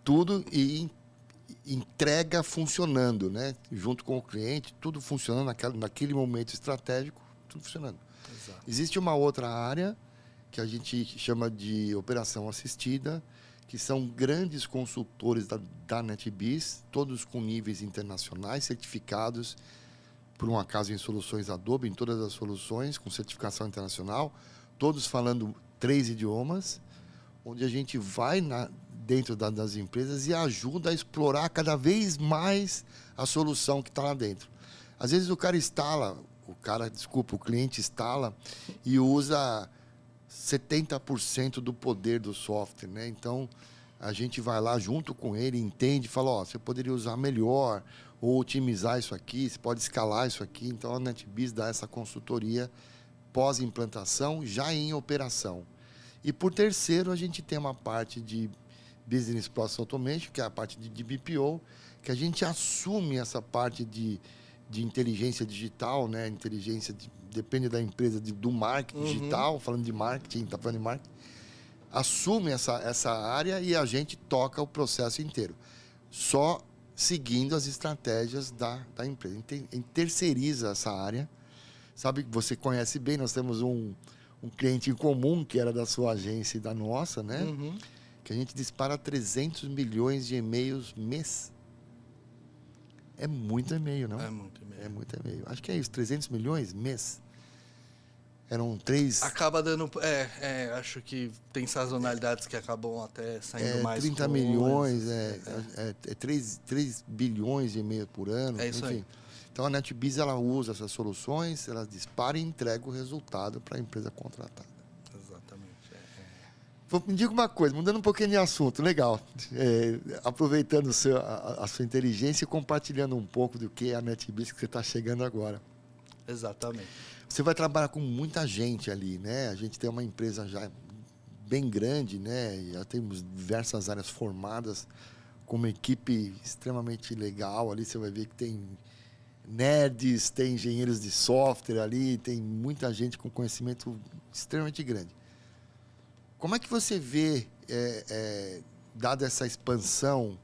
tudo e entrega funcionando, né? Junto com o cliente, tudo funcionando naquele momento estratégico, tudo funcionando. Exato. Existe uma outra área que a gente chama de operação assistida, que são grandes consultores da NetBiz, todos com níveis internacionais, certificados, por um acaso, em soluções Adobe, em todas as soluções, com certificação internacional, todos falando 3 idiomas, onde a gente vai dentro das empresas e ajuda a explorar cada vez mais a solução que está lá dentro. Às vezes o cliente instala e usa 70% do poder do software, né? Então, a gente vai lá junto com ele, entende, fala, você poderia usar melhor ou otimizar isso aqui, você pode escalar isso aqui. Então, a NetBiz dá essa consultoria pós-implantação, já em operação. E, por terceiro, a gente tem uma parte de Business Process Automation, que é a parte de BPO, que a gente assume essa parte de inteligência digital, né? Depende da empresa, do marketing digital, falando de marketing, está falando de marketing. Assume essa área e a gente toca o processo inteiro. Só seguindo as estratégias da empresa. A gente terceiriza essa área. Sabe que você conhece bem, nós temos um cliente em comum, que era da sua agência e da nossa, né? Que a gente dispara 300 milhões de e-mails mês. É muito e-mail, não? É muito e-mail. É muito e-mail. Acho que é isso, 300 milhões mês. Eram 3... Acaba dando... acho que tem sazonalidades que acabam até saindo mais 30 milhões, 3 bilhões de e-mail por ano. É isso enfim. aí. Então, a NetBiz, ela usa essas soluções, ela dispara e entrega o resultado para a empresa contratada. Exatamente. Me diga uma coisa, mudando um pouquinho de assunto, legal. Aproveitando a sua inteligência e compartilhando um pouco do que é a NetBiz que você está chegando agora. Exatamente. Você vai trabalhar com muita gente ali, né? A gente tem uma empresa já bem grande, né? Já temos diversas áreas formadas, com uma equipe extremamente legal. Ali você vai ver que tem nerds, tem engenheiros de software ali, tem muita gente com conhecimento extremamente grande. Como é que você vê, dada essa expansão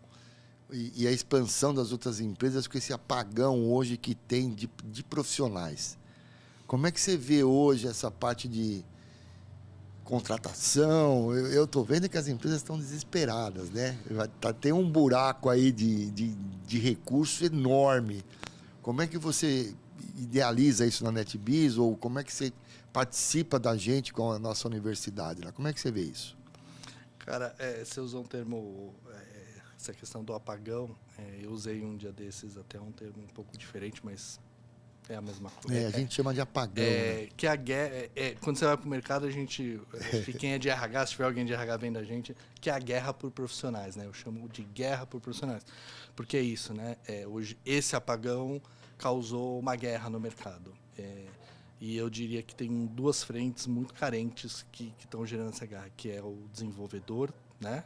e a expansão das outras empresas, com esse apagão hoje que tem de profissionais? Como é que você vê hoje essa parte de contratação? Eu estou vendo que as empresas estão desesperadas, né? Tem um buraco aí de recurso enorme. Como é que você idealiza isso na NetBiz? Ou como é que você participa da gente com a nossa universidade? Como é que você vê isso? Cara, você usou um termo, essa questão do apagão. Eu usei um dia desses até um termo um pouco diferente, mas é a mesma coisa. A gente chama de apagão. Né? Que a guerra, quando você vai para o mercado, a gente, que quem é de RH, se tiver alguém de RH vendo a gente, que é a guerra por profissionais, né? Eu chamo de guerra por profissionais. Porque é isso, né? Hoje, esse apagão causou uma guerra no mercado. E eu diria que tem 2 frentes muito carentes que estão gerando essa guerra, que é o desenvolvedor, né?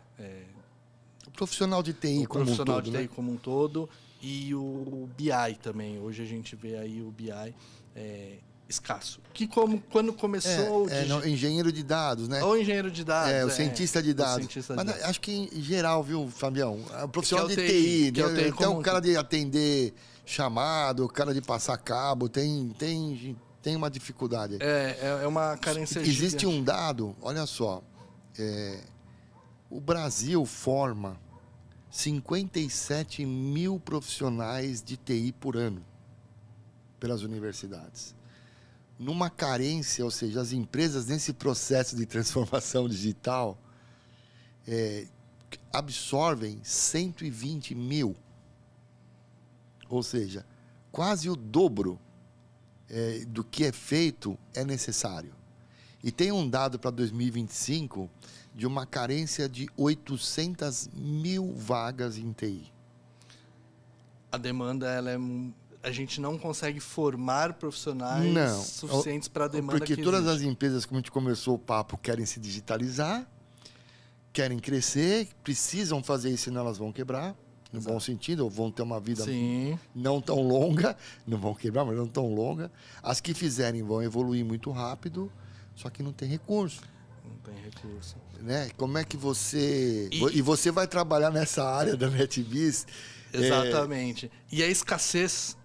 O profissional de TI como um todo. O profissional de TI como um todo e o BI também. Hoje a gente vê aí o BI escasso. Que quando começou... engenheiro de dados, né? Ou engenheiro de dados. O cientista de dados. Mas acho que em geral, viu, Fabião? O profissional de TI, né? Tem o cara de atender chamado, o cara de passar cabo, tem uma dificuldade. É uma carência gigante. Existe um dado, olha só, o Brasil forma 57 mil profissionais de TI por ano pelas universidades. numa carência, ou seja, as empresas nesse processo de transformação digital absorvem 120 mil. Ou seja, quase o dobro do que é feito é necessário. E tem um dado para 2025 de uma carência de 800 mil vagas em TI. A demanda, a gente não consegue formar profissionais suficientes para a demanda porque que todas existe. as empresas, como a gente começou o papo, querem se digitalizar, querem crescer, precisam fazer isso, senão elas vão quebrar, no bom sentido, ou vão ter uma vida não tão longa, não vão quebrar, mas não tão longa. As que fizerem vão evoluir muito rápido, só que não tem recurso. Não tem recurso. Né? Como é que você... E você vai trabalhar nessa área da NetBiz... Exatamente. E a escassez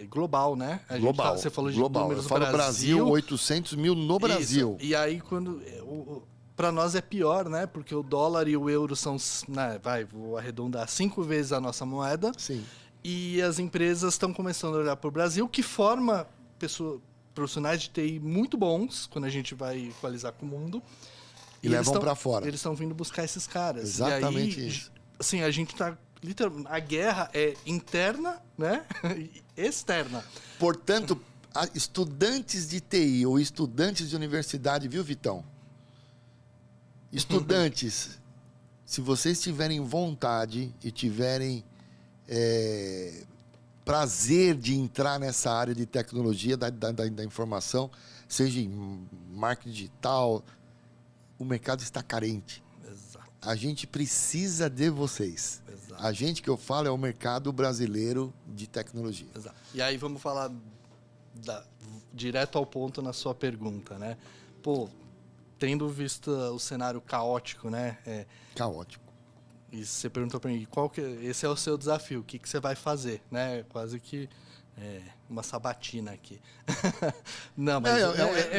global, né? Global. Você falou de global. números Eu falo Brasil, 800 mil no Brasil. Isso. E aí, para nós é pior, né? Porque o dólar e o euro são, vou arredondar, 5 vezes a nossa moeda. Sim. E as empresas estão começando a olhar para o Brasil, que forma profissionais de TI muito bons, quando a gente vai equalizar com o mundo. E levam para fora. Eles estão vindo buscar esses caras. Exatamente e aí, isso. Assim, a gente está... A guerra é interna, né? E externa. Portanto, estudantes de TI ou estudantes de universidade, viu, Vitão? Estudantes, se vocês tiverem vontade e tiverem prazer de entrar nessa área de tecnologia, da informação, seja em marketing digital, o mercado está carente. Exato. A gente precisa de vocês. Exato. A gente que eu falo é o mercado brasileiro de tecnologia. Exato. E aí vamos falar direto ao ponto na sua pergunta, né? Pô, tendo visto o cenário caótico, né? Caótico. E você perguntou para mim, esse é o seu desafio, o que você vai fazer, né? Quase que uma sabatina aqui. Não, mas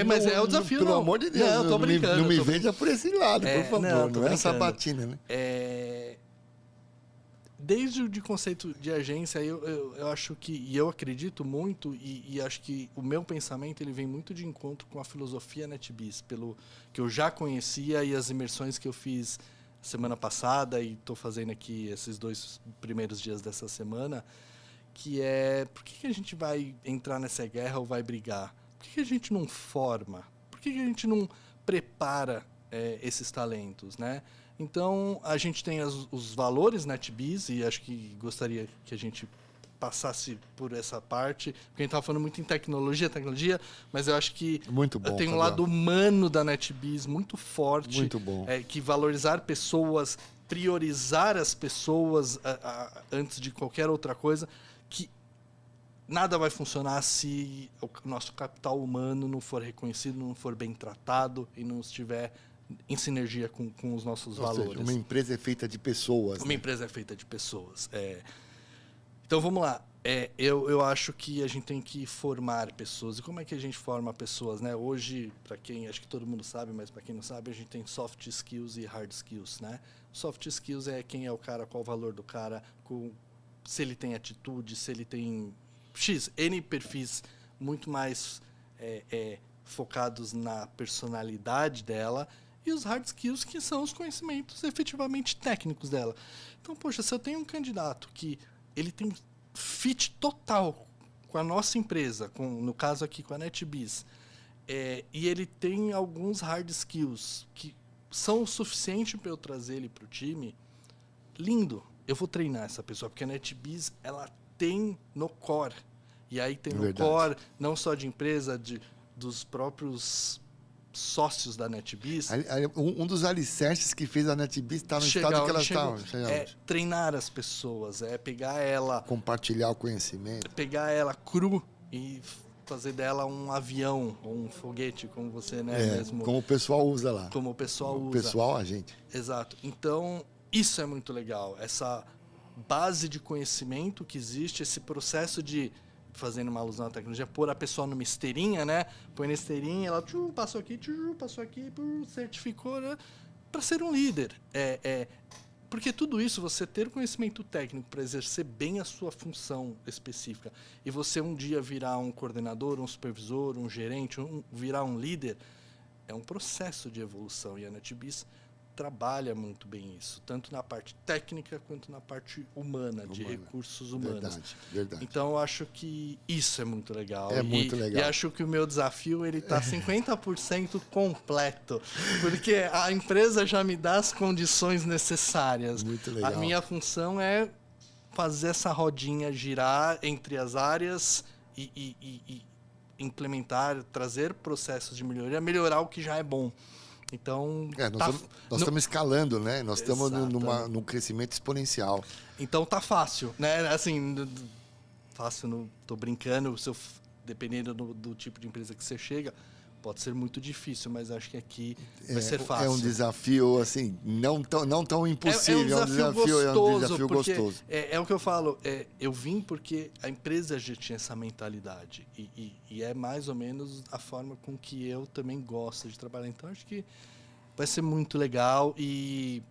mas é o desafio. Pelo não. amor de Deus, não, eu tô brincando, não me veja por esse lado, por favor. Não é sabatina, né? Desde o conceito de agência, eu acho que, e eu acredito muito, e acho que o meu pensamento ele vem muito de encontro com a filosofia NetBiz, pelo que eu já conhecia e as imersões que eu fiz semana passada e estou fazendo aqui esses 2 primeiros dias dessa semana, que por que a gente vai entrar nessa guerra ou vai brigar? Por que a gente não forma? Por que a gente não prepara esses talentos, né? Então, a gente tem os valores NetBiz, e acho que gostaria que a gente passasse por essa parte, porque a gente estava falando muito em tecnologia, mas eu acho que muito bom, tem um lado humano da NetBiz muito forte, muito bom. Que valorizar pessoas, priorizar as pessoas antes de qualquer outra coisa, que nada vai funcionar se o nosso capital humano não for reconhecido, não for bem tratado e não estiver em sinergia com os nossos valores. Seja, uma empresa é feita de pessoas. Uma empresa é feita de pessoas. Então, vamos lá. Eu acho que a gente tem que formar pessoas. E como é que a gente forma pessoas, né? Hoje, para quem, acho que todo mundo sabe, mas para quem não sabe, a gente tem soft skills e hard skills, né? Soft skills é quem é o cara, qual o valor do cara, se ele tem atitude, se ele tem N perfis muito mais focados na personalidade dela, e os hard skills, que são os conhecimentos efetivamente técnicos dela. Então, poxa, se eu tenho um candidato que ele tem fit total com a nossa empresa, no caso aqui com a NetBiz, e ele tem alguns hard skills que são o suficiente para eu trazer ele para o time, lindo, eu vou treinar essa pessoa, porque a NetBiz, ela tem no core. E aí tem no core, não só de empresa, dos próprios sócios da NetBiz. Um dos alicerces que fez a NetBiz está no estado que ela está. Treinar as pessoas, pegar ela... Compartilhar o conhecimento. Pegar ela cru e fazer dela um avião ou um foguete, como você mesmo... Como o pessoal usa lá. Como o pessoal usa. O pessoal, a gente. Exato. Então, isso é muito legal. Essa base de conhecimento que existe, esse processo de... fazendo uma alusão à tecnologia, pôr a pessoa numa esteirinha, né? Põe na esteirinha, ela passou aqui, certificou, né? Para ser um líder. Porque tudo isso, você ter conhecimento técnico para exercer bem a sua função específica e você um dia virar um coordenador, um supervisor, um gerente, virar um líder, é um processo de evolução. E a NetBiz trabalha muito bem isso, tanto na parte técnica quanto na parte humana, de recursos humanos. Verdade. Então, eu acho que isso é muito legal. Muito legal. E acho que o meu desafio está 50% completo, porque a empresa já me dá as condições necessárias. Muito legal. A minha função é fazer essa rodinha girar entre as áreas e implementar, trazer processos de melhoria, melhorar o que já é bom. Então, nós estamos escalando, né? Nós estamos num crescimento exponencial. Então tá fácil, né? Assim, fácil, não tô brincando, dependendo do tipo de empresa que você chega, pode ser muito difícil, mas acho que aqui vai ser fácil. É um desafio, assim, não tão impossível, é um desafio gostoso. É o que eu falo, eu vim porque a empresa já tinha essa mentalidade e é mais ou menos a forma com que eu também gosto de trabalhar. Então, acho que vai ser muito legal e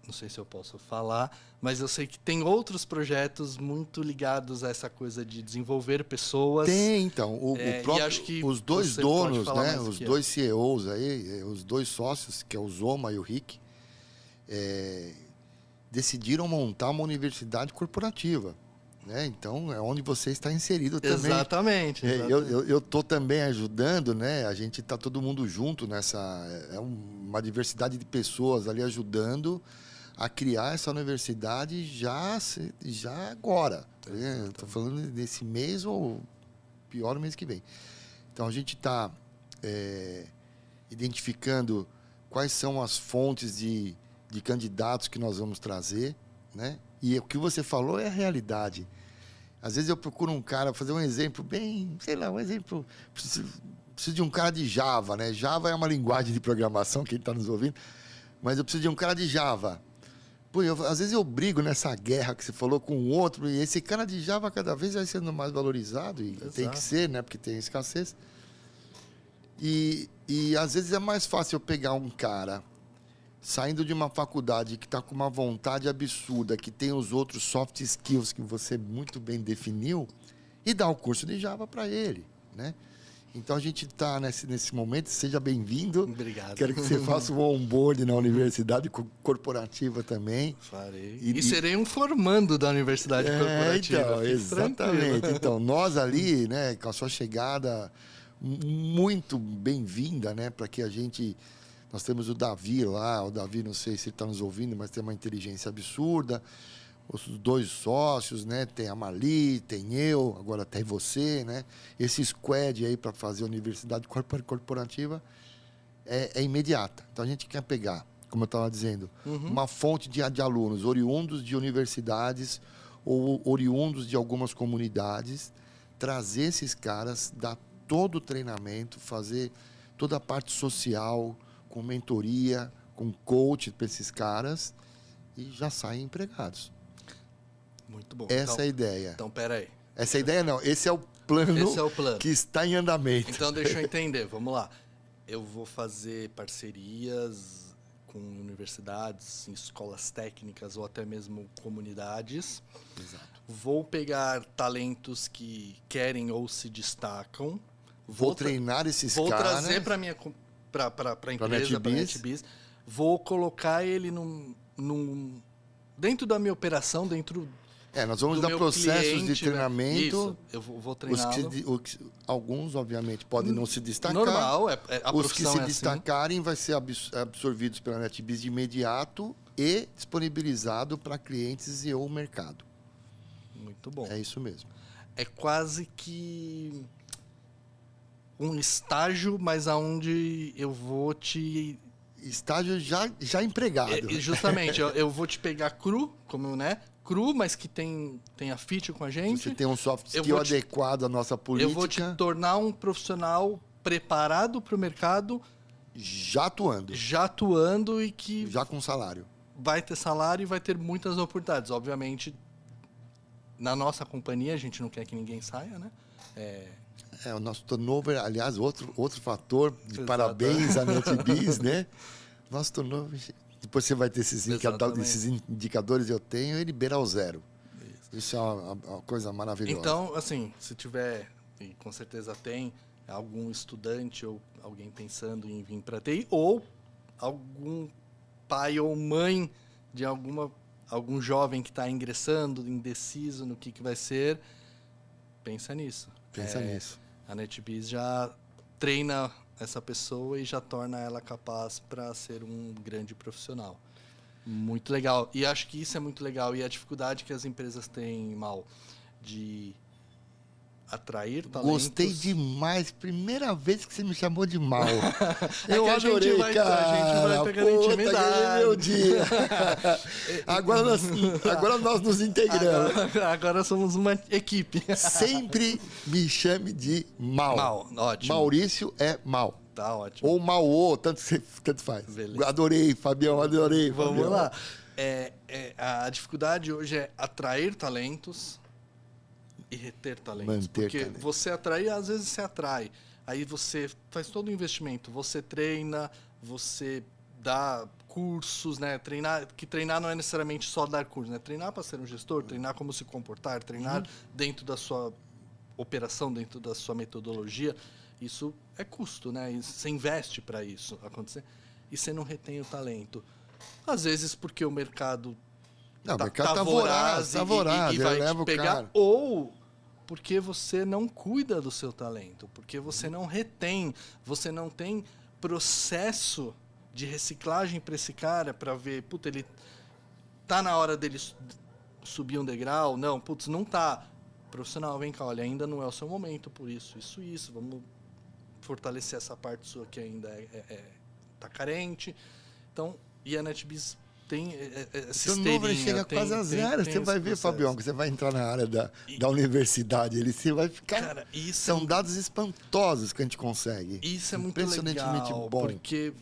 não sei se eu posso falar, mas eu sei que tem outros projetos muito ligados a essa coisa de desenvolver pessoas. Tem, então. E acho que os dois donos, né, os dois CEOs aí, os dois sócios, que é o Zoma e o Rick, decidiram montar uma universidade corporativa. Né? Então, é onde você está inserido também. Exatamente. Eu estou também ajudando, né? A gente está todo mundo junto nessa... É uma diversidade de pessoas ali ajudando a criar essa universidade já agora. Estou falando desse mês ou pior, mês que vem. Então, a gente está identificando quais são as fontes de candidatos que nós vamos trazer, né? E o que você falou é a realidade. Às vezes eu procuro um cara, fazer um exemplo bem, sei lá, um exemplo... Preciso de um cara de Java, né? Java é uma linguagem de programação, quem está nos ouvindo, mas eu preciso de um cara de Java. Pô, às vezes eu brigo nessa guerra que você falou com o outro, e esse cara de Java cada vez vai sendo mais valorizado, e tem que ser, né? Porque tem escassez. E às vezes é mais fácil eu pegar um cara saindo de uma faculdade que está com uma vontade absurda, que tem os outros soft skills que você muito bem definiu, e dar um curso de Java para ele, né? Então, a gente está nesse momento. Seja bem-vindo. Obrigado. Quero que você faça um onboard na universidade corporativa também. Farei. E serei um formando da universidade corporativa. Então, exatamente. Então, nós ali, né, com a sua chegada muito bem-vinda, né, para que a gente... Nós temos o Davi lá. O Davi, não sei se ele está nos ouvindo, mas tem uma inteligência absurda. Os dois sócios, né? Tem a Mali, tem eu, agora tem você, né? Esse squad aí para fazer a universidade corporativa é imediata. Então, a gente quer pegar, como eu estava dizendo, uma fonte de alunos oriundos de universidades ou oriundos de algumas comunidades, trazer esses caras, dar todo o treinamento, fazer toda a parte social, com mentoria, com coach para esses caras, e já saem empregados. Muito bom. Essa é a ideia. Então, peraí. Essa é a ideia, não. Esse é o plano que está em andamento. Então, deixa eu entender. Vamos lá. Eu vou fazer parcerias com universidades, escolas técnicas ou até mesmo comunidades. Exato. Vou pegar talentos que querem ou se destacam. Vou treinar esses caras. Vou trazer para minha para a empresa, para a NetBiz. Vou colocar ele dentro da minha operação, dentro nós vamos dar processos cliente, de treinamento. Isso, eu vou treiná-lo. Alguns, obviamente, podem não se destacar. Normal, a Os que se assim. destacarem vai ser absorvidos pela NetBiz de imediato e disponibilizado para clientes e ou mercado. Muito bom. É isso mesmo. É quase que um estágio, mas aonde eu vou te... Estágio já empregado. Justamente, eu vou te pegar cru, mas que tem a feature com a gente. Você tem um soft skill adequado à nossa política. Eu vou te tornar um profissional preparado para o mercado. Já atuando. E que... Já com salário. Vai ter salário e vai ter muitas oportunidades. Obviamente, na nossa companhia, a gente não quer que ninguém saia, né? O nosso turnover, aliás, outro fator de parabéns à NetBiz, né? Nosso turnover Depois você vai ter esses indicadores, eu tenho, ele beira ao zero. Isso é uma coisa maravilhosa. Então, assim, se tiver, e com certeza tem, algum estudante ou alguém pensando em vir para TI, ou algum pai ou mãe de algum jovem que está ingressando, indeciso no que vai ser, pensa nisso. Pensa nisso. A NetBiz já treina essa pessoa e já torna ela capaz para ser um grande profissional. Muito legal. E acho que isso é muito legal. E a dificuldade que as empresas têm, Mal, de atrair talentos... Gostei demais. Primeira vez que você me chamou de Mal. Eu que adorei, cara. A gente vai pegando intimidade. Meu dia. Agora nós nos integramos. Agora somos uma equipe. Sempre me chame de Mal. Mal, ótimo. Maurício é Mal. Tá ótimo. Ou Mauô, tanto faz. Beleza. Adorei, Fabião, adorei. Vamos Fabião. lá. A dificuldade hoje é atrair talentos e reter talentos. Manter porque talento. você atrair, às vezes você atrai. Aí você faz todo o investimento. Você treina, você dá cursos, né? Treinar não é necessariamente só dar cursos, né? Treinar para ser um gestor, treinar como se comportar, treinar dentro da sua operação, dentro da sua metodologia. Isso é custo, né? E você investe para isso acontecer e você não retém o talento. Às vezes porque o mercado tá voraz e vai leva te pegar, ou porque você não cuida do seu talento, porque você não retém, você não tem processo de reciclagem para esse cara para ver, puta, ele tá na hora dele subir um degrau, não, putz, não tá. Profissional, vem cá, olha, ainda não é o seu momento por isso, vamos fortalecer essa parte sua que ainda tá carente. Então, e a NetBiz tem essa número chega quase a zero. Você vai ver, Fabião, que você vai entrar na área da universidade ali, você vai ficar... Cara, são dados espantosos que a gente consegue. Isso é muito impressionantemente legal, bom. porque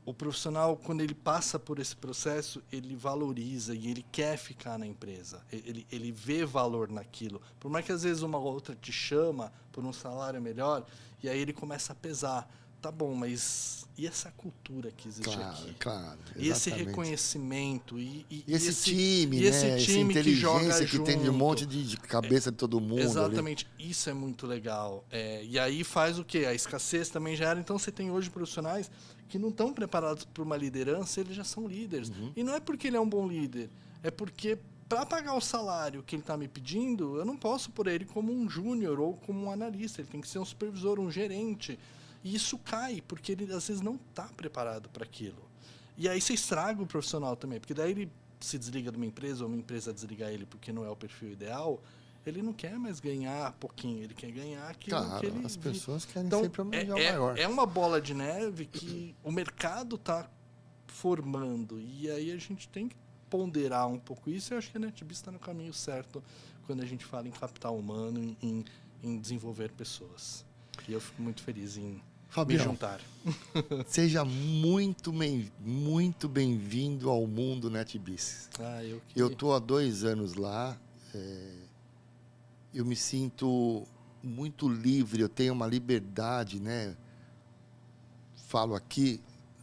o profissional, quando ele passa por esse processo, ele valoriza e ele quer ficar na empresa. Ele vê valor naquilo. Por mais que às vezes uma ou outra te chama por um salário melhor, e aí ele começa a pesar. Tá bom, mas e essa cultura que existe aqui? Claro, e esse reconhecimento? E esse time, né? Esse time essa que joga inteligência que junto. tem de um monte de cabeça de todo mundo. Exatamente. Ali. Isso é muito legal. E aí faz o quê? A escassez também já era. Então você tem hoje profissionais que não estão preparados para uma liderança, eles já são líderes. E não é porque ele é um bom líder, é porque para pagar o salário que ele está me pedindo, eu não posso pôr ele como um júnior ou como um analista. Ele tem que ser um supervisor, um gerente. E isso cai, porque ele às vezes não está preparado para aquilo. E aí você estraga o profissional também, porque daí ele se desliga de uma empresa, ou uma empresa desligar ele porque não é o perfil ideal, ele não quer mais ganhar pouquinho, ele quer ganhar aquilo que ele... as pessoas querem então, sempre o maior. É uma bola de neve que o mercado está formando, e aí a gente tem que ponderar um pouco isso, e eu acho que a NetBiz está no caminho certo quando a gente fala em capital humano, em desenvolver pessoas. E eu fico muito feliz em Fabião, me juntar. Seja muito bem-vindo ao mundo NetBiz. Eu estou há 2 anos lá. Eu me sinto muito livre, eu tenho uma liberdade, né? Falo aqui,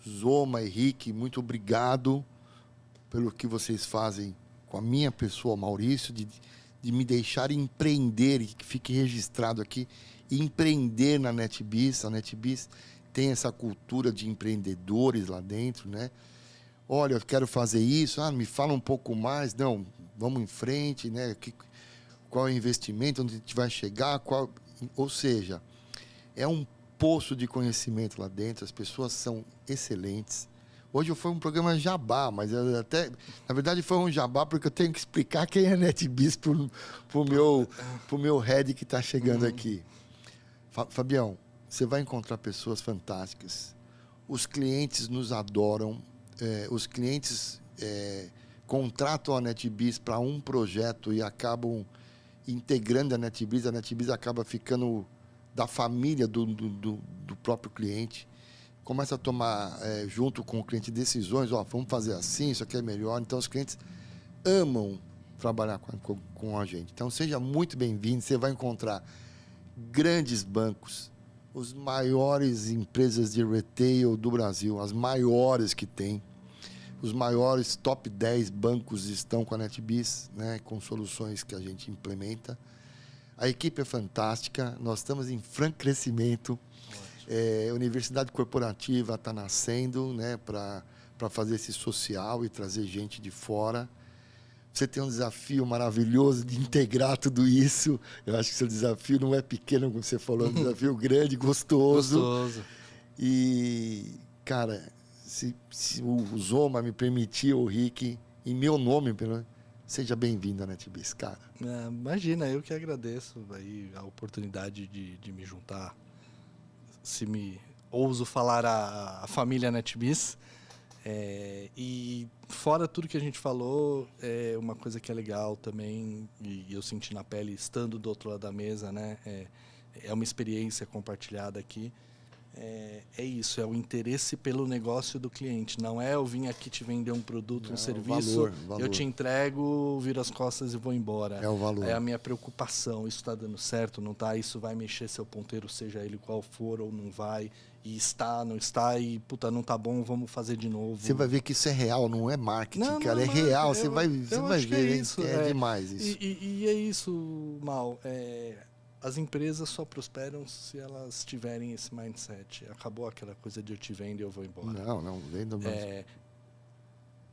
Zoma, Henrique, muito obrigado pelo que vocês fazem com a minha pessoa, Maurício, de me deixar empreender, e que fique registrado aqui, empreender na NetBiz. A NetBiz tem essa cultura de empreendedores lá dentro, né? Olha, eu quero fazer isso, me fala um pouco mais, não, vamos em frente, né? Qual é o investimento, onde a gente vai chegar, ou seja, é um poço de conhecimento lá dentro, as pessoas são excelentes. Hoje foi um programa jabá, mas na verdade foi um jabá porque eu tenho que explicar quem é a NetBiz pro meu head que está chegando aqui. Fabião, você vai encontrar pessoas fantásticas. Os clientes nos adoram. Os clientes contratam a NetBiz para um projeto e acabam integrando a NetBiz. A NetBiz acaba ficando da família do próprio cliente. Começa a tomar, junto com o cliente, decisões. Vamos fazer assim, isso aqui é melhor. Então, os clientes amam trabalhar com a gente. Então, seja muito bem-vindo. Você vai encontrar grandes bancos, Os maiores empresas de retail do Brasil, as maiores que tem. Os maiores top 10 bancos estão com a NetBiz, né, com soluções que a gente implementa. A equipe é fantástica, nós estamos em franco crescimento. A Universidade Corporativa está nascendo, né, para fazer esse social e trazer gente de fora. Você tem um desafio maravilhoso de integrar tudo isso. Eu acho que seu desafio não é pequeno, como você falou, é um desafio grande, gostoso. E, cara, se o Zoma me permitir, o Rick, em meu nome, seja bem-vindo à NetBiz, cara. Imagina, eu que agradeço aí a oportunidade de me juntar. Se me ouso falar a família NetBiz. E fora tudo que a gente falou, uma coisa que é legal também, e eu senti na pele estando do outro lado da mesa, né? É uma experiência compartilhada aqui. É isso, é o interesse pelo negócio do cliente. Não é eu vim aqui te vender um produto, um serviço, valor. Eu te entrego, viro as costas e vou embora. É o valor. É a minha preocupação, isso está dando certo, não está? Isso vai mexer seu ponteiro, seja ele qual for ou não vai. E está, não está, e puta, não tá bom, vamos fazer de novo. Você vai ver que isso é real, não é marketing, cara. É real, você vai ver. Isso, demais isso. E é isso, Mal. As empresas só prosperam se elas tiverem esse mindset. Acabou aquela coisa de eu te vendo e eu vou embora. Não, vendo mesmo.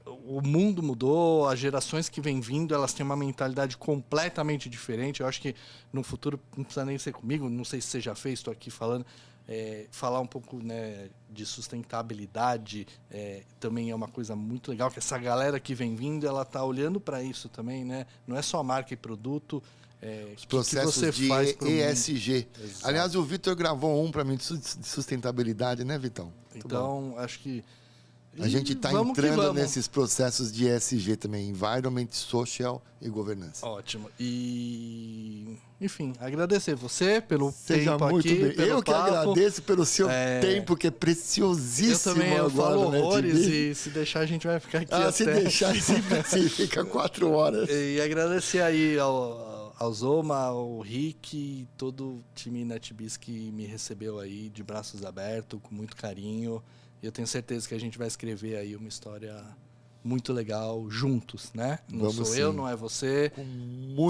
O mundo mudou, as gerações que vêm vindo, elas têm uma mentalidade completamente diferente. Eu acho que no futuro, não precisa nem ser comigo, não sei se você já fez, estou aqui falando, falar um pouco, né, de sustentabilidade também é uma coisa muito legal, que essa galera que vem vindo, ela está olhando para isso também, né? Não é só marca e produto. Os processos de ESG. Aliás, o Vitor gravou um para mim de sustentabilidade, né, Vitão? Então, acho que a gente está entrando nesses processos de ESG também, Environment, Social e Governança. Ótimo. E, enfim, agradecer você pelo Seja tempo muito aqui, bem. pelo Eu que papo. agradeço pelo seu tempo, que é preciosíssimo. Eu também, eu falo horrores, né, e se deixar a gente vai ficar aqui até... Se deixar, sempre fica 4 horas. E agradecer aí ao Zoma, ao Rick e todo o time NetBiz que me recebeu aí de braços abertos, com muito carinho. E eu tenho certeza que a gente vai escrever aí uma história muito legal juntos, né? Não sou eu, não é você.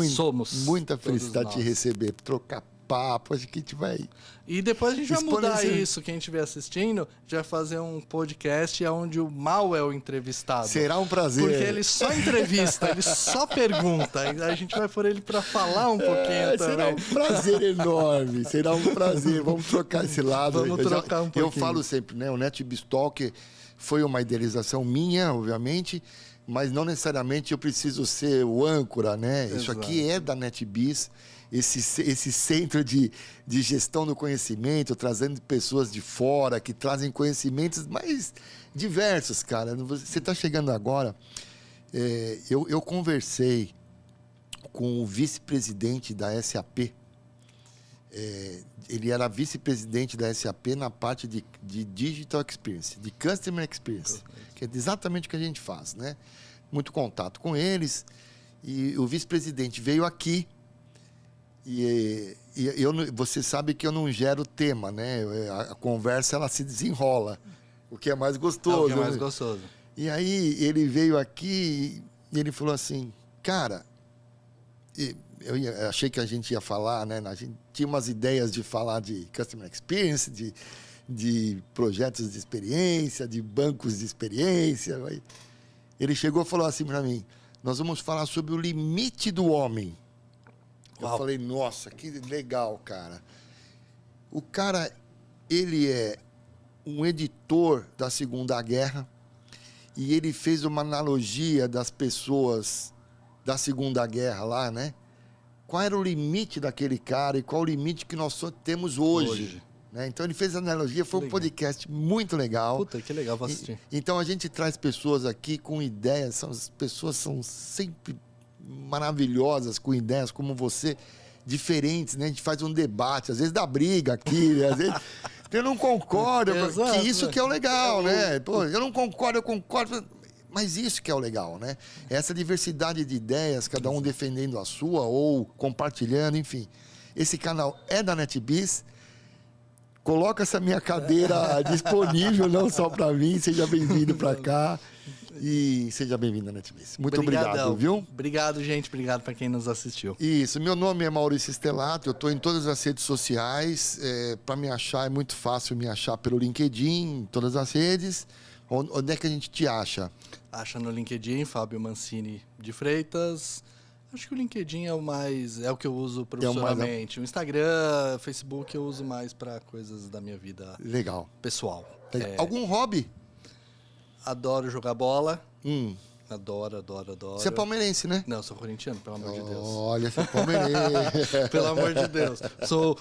Somos. Muita felicidade de te receber, trocar papo, acho que a gente vai... E depois a gente vai mudar isso, quem estiver assistindo, já vai fazer um podcast onde o Mal é o entrevistado. Será um prazer. Porque ele só entrevista, ele só pergunta. A gente vai pôr ele para falar um pouquinho também. Será um prazer enorme, será um prazer. Vamos trocar esse lado. Vamos trocar um pouquinho. Eu falo sempre, né? O NetBiz Talk foi uma idealização minha, obviamente, mas não necessariamente eu preciso ser o âncora, né? Exato. Isso aqui é da NetBiz. Esse centro de gestão do conhecimento, trazendo pessoas de fora, que trazem conhecimentos mais diversos, cara. Você está chegando agora. Eu conversei com o vice-presidente da SAP. Ele era vice-presidente da SAP na parte de Digital Experience, de Customer Experience, que é exatamente o que a gente faz, né? Muito contato com eles. E o vice-presidente veio aqui. Você sabe que eu não gero tema, né? A conversa ela se desenrola, o que é mais gostoso. O que é mais gostoso. E aí ele veio aqui e ele falou assim, cara, eu achei que a gente ia falar, né? A gente tinha umas ideias de falar de Customer Experience, de projetos de experiência, de bancos de experiência. Ele chegou e falou assim para mim, nós vamos falar sobre o limite do homem. Eu falei, nossa, que legal, cara. O cara, ele é um editor da Segunda Guerra e ele fez uma analogia das pessoas da Segunda Guerra lá, né? Qual era o limite daquele cara e qual o limite que nós só temos hoje. Né? Então, ele fez a analogia, foi um podcast muito legal. Puta, que legal, vou assistir. Então, a gente traz pessoas aqui com ideias, as pessoas são sempre... maravilhosas, com ideias como você, diferentes, né? A gente faz um debate, às vezes dá briga aqui, né? Às vezes eu não concordo, que isso que é o legal, né? Pô, eu não concordo, eu concordo, mas isso que é o legal, né? Essa diversidade de ideias, cada um defendendo a sua ou compartilhando, enfim. Esse canal é da NetBiz. Coloca essa minha cadeira disponível, não só para mim. Seja bem-vindo para cá. E seja bem-vindo à NetBiz. Muito obrigado, viu? Obrigado, gente. Obrigado para quem nos assistiu. Isso. Meu nome é Maurício Stelato. Eu estou em todas as redes sociais. Para me achar, é muito fácil me achar pelo LinkedIn, em todas as redes. Onde é que a gente te acha? Acha no LinkedIn, Fábio Mancini de Freitas. Acho que o LinkedIn é o que eu uso profissionalmente. O Instagram, Facebook eu uso mais para coisas da minha vida pessoal. Algum hobby? Adoro jogar bola. Adoro. Você é palmeirense, né? Não, sou corintiano, pelo amor de Deus. Olha, você é palmeirense. Pelo amor de Deus. Sou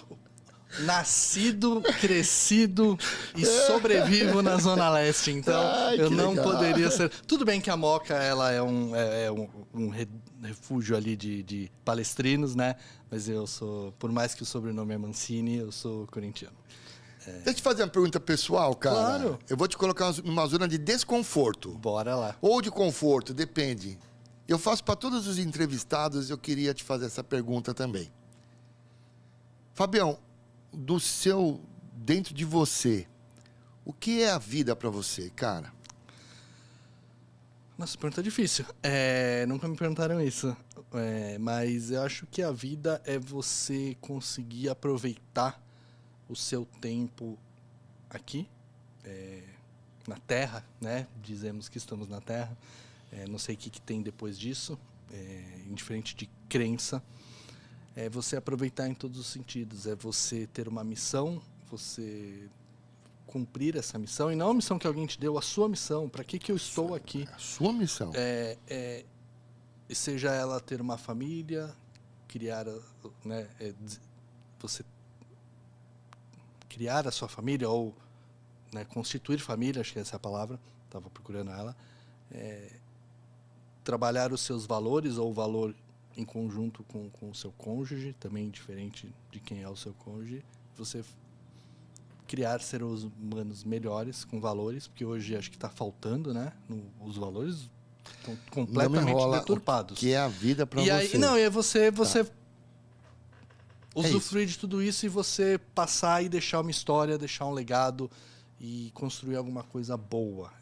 nascido, crescido e sobrevivo na Zona Leste. Então, eu não poderia ser... Tudo bem que a Moca ela é um refúgio ali de palestrinos, né? Mas eu sou... Por mais que o sobrenome é Mancini, eu sou corintiano. Deixa eu te fazer uma pergunta pessoal, cara. Claro. Eu vou te colocar numa zona de desconforto. Bora lá. Ou de conforto, depende. Eu faço para todos os entrevistados, eu queria te fazer essa pergunta também. Fabião, dentro de você, o que é a vida para você, cara? Nossa, pergunta difícil. Nunca me perguntaram isso. Mas eu acho que a vida é você conseguir aproveitar o seu tempo aqui, na Terra, né? Dizemos que estamos na Terra. Não sei o que tem depois disso, indiferente de crença. É você aproveitar em todos os sentidos. É você ter uma missão, você cumprir essa missão. E não a missão que alguém te deu, a sua missão. Para que eu estou aqui? A sua missão. Seja ela ter uma família, criar, né? Você criar a sua família ou, né, constituir família, acho que essa é a palavra, estava procurando ela. Trabalhar os seus valores ou o valor em conjunto com o seu cônjuge, também diferente de quem é o seu cônjuge. Você criar seres humanos melhores, com valores, porque hoje acho que está faltando, né? Os valores estão completamente deturpados. Que é a vida para você. E é você usufruir de tudo isso e você passar e deixar uma história, deixar um legado e construir alguma coisa boa.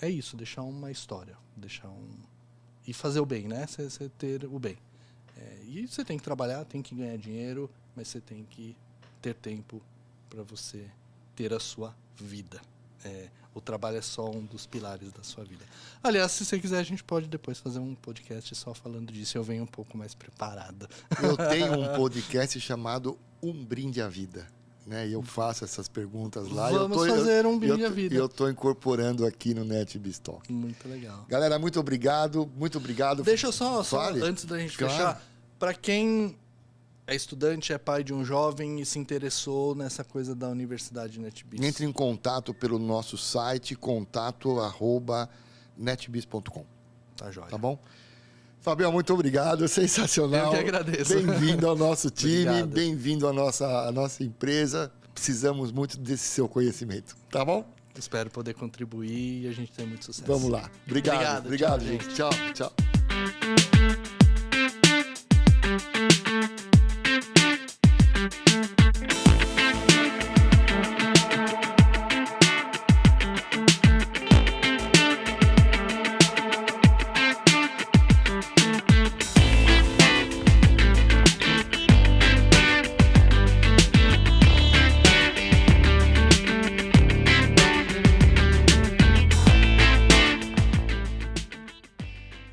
É isso, deixar uma história, e fazer o bem, né? Você ter o bem. E você tem que trabalhar, tem que ganhar dinheiro, mas você tem que ter tempo para você ter a sua vida. O trabalho é só um dos pilares da sua vida. Aliás, se você quiser, a gente pode depois fazer um podcast só falando disso. Eu venho um pouco mais preparado. Eu tenho um podcast chamado Um Brinde à Vida, né? E eu faço essas perguntas lá. Vamos fazer um brinde à vida. E eu estou incorporando aqui no NetBiz Talk. Muito legal. Galera, muito obrigado. Muito obrigado. Deixa eu só antes da gente fechar, para quem é estudante, é pai de um jovem e se interessou nessa coisa da Universidade NetBiz. Entre em contato pelo nosso site, contato@netbiz.com. Tá joia. Tá bom? Fabião, muito obrigado. Sensacional. Eu que agradeço. Bem-vindo ao nosso time, bem-vindo à nossa empresa. Precisamos muito desse seu conhecimento. Tá bom? Espero poder contribuir e a gente ter muito sucesso. Vamos lá. Obrigado, tchau, gente. Tchau.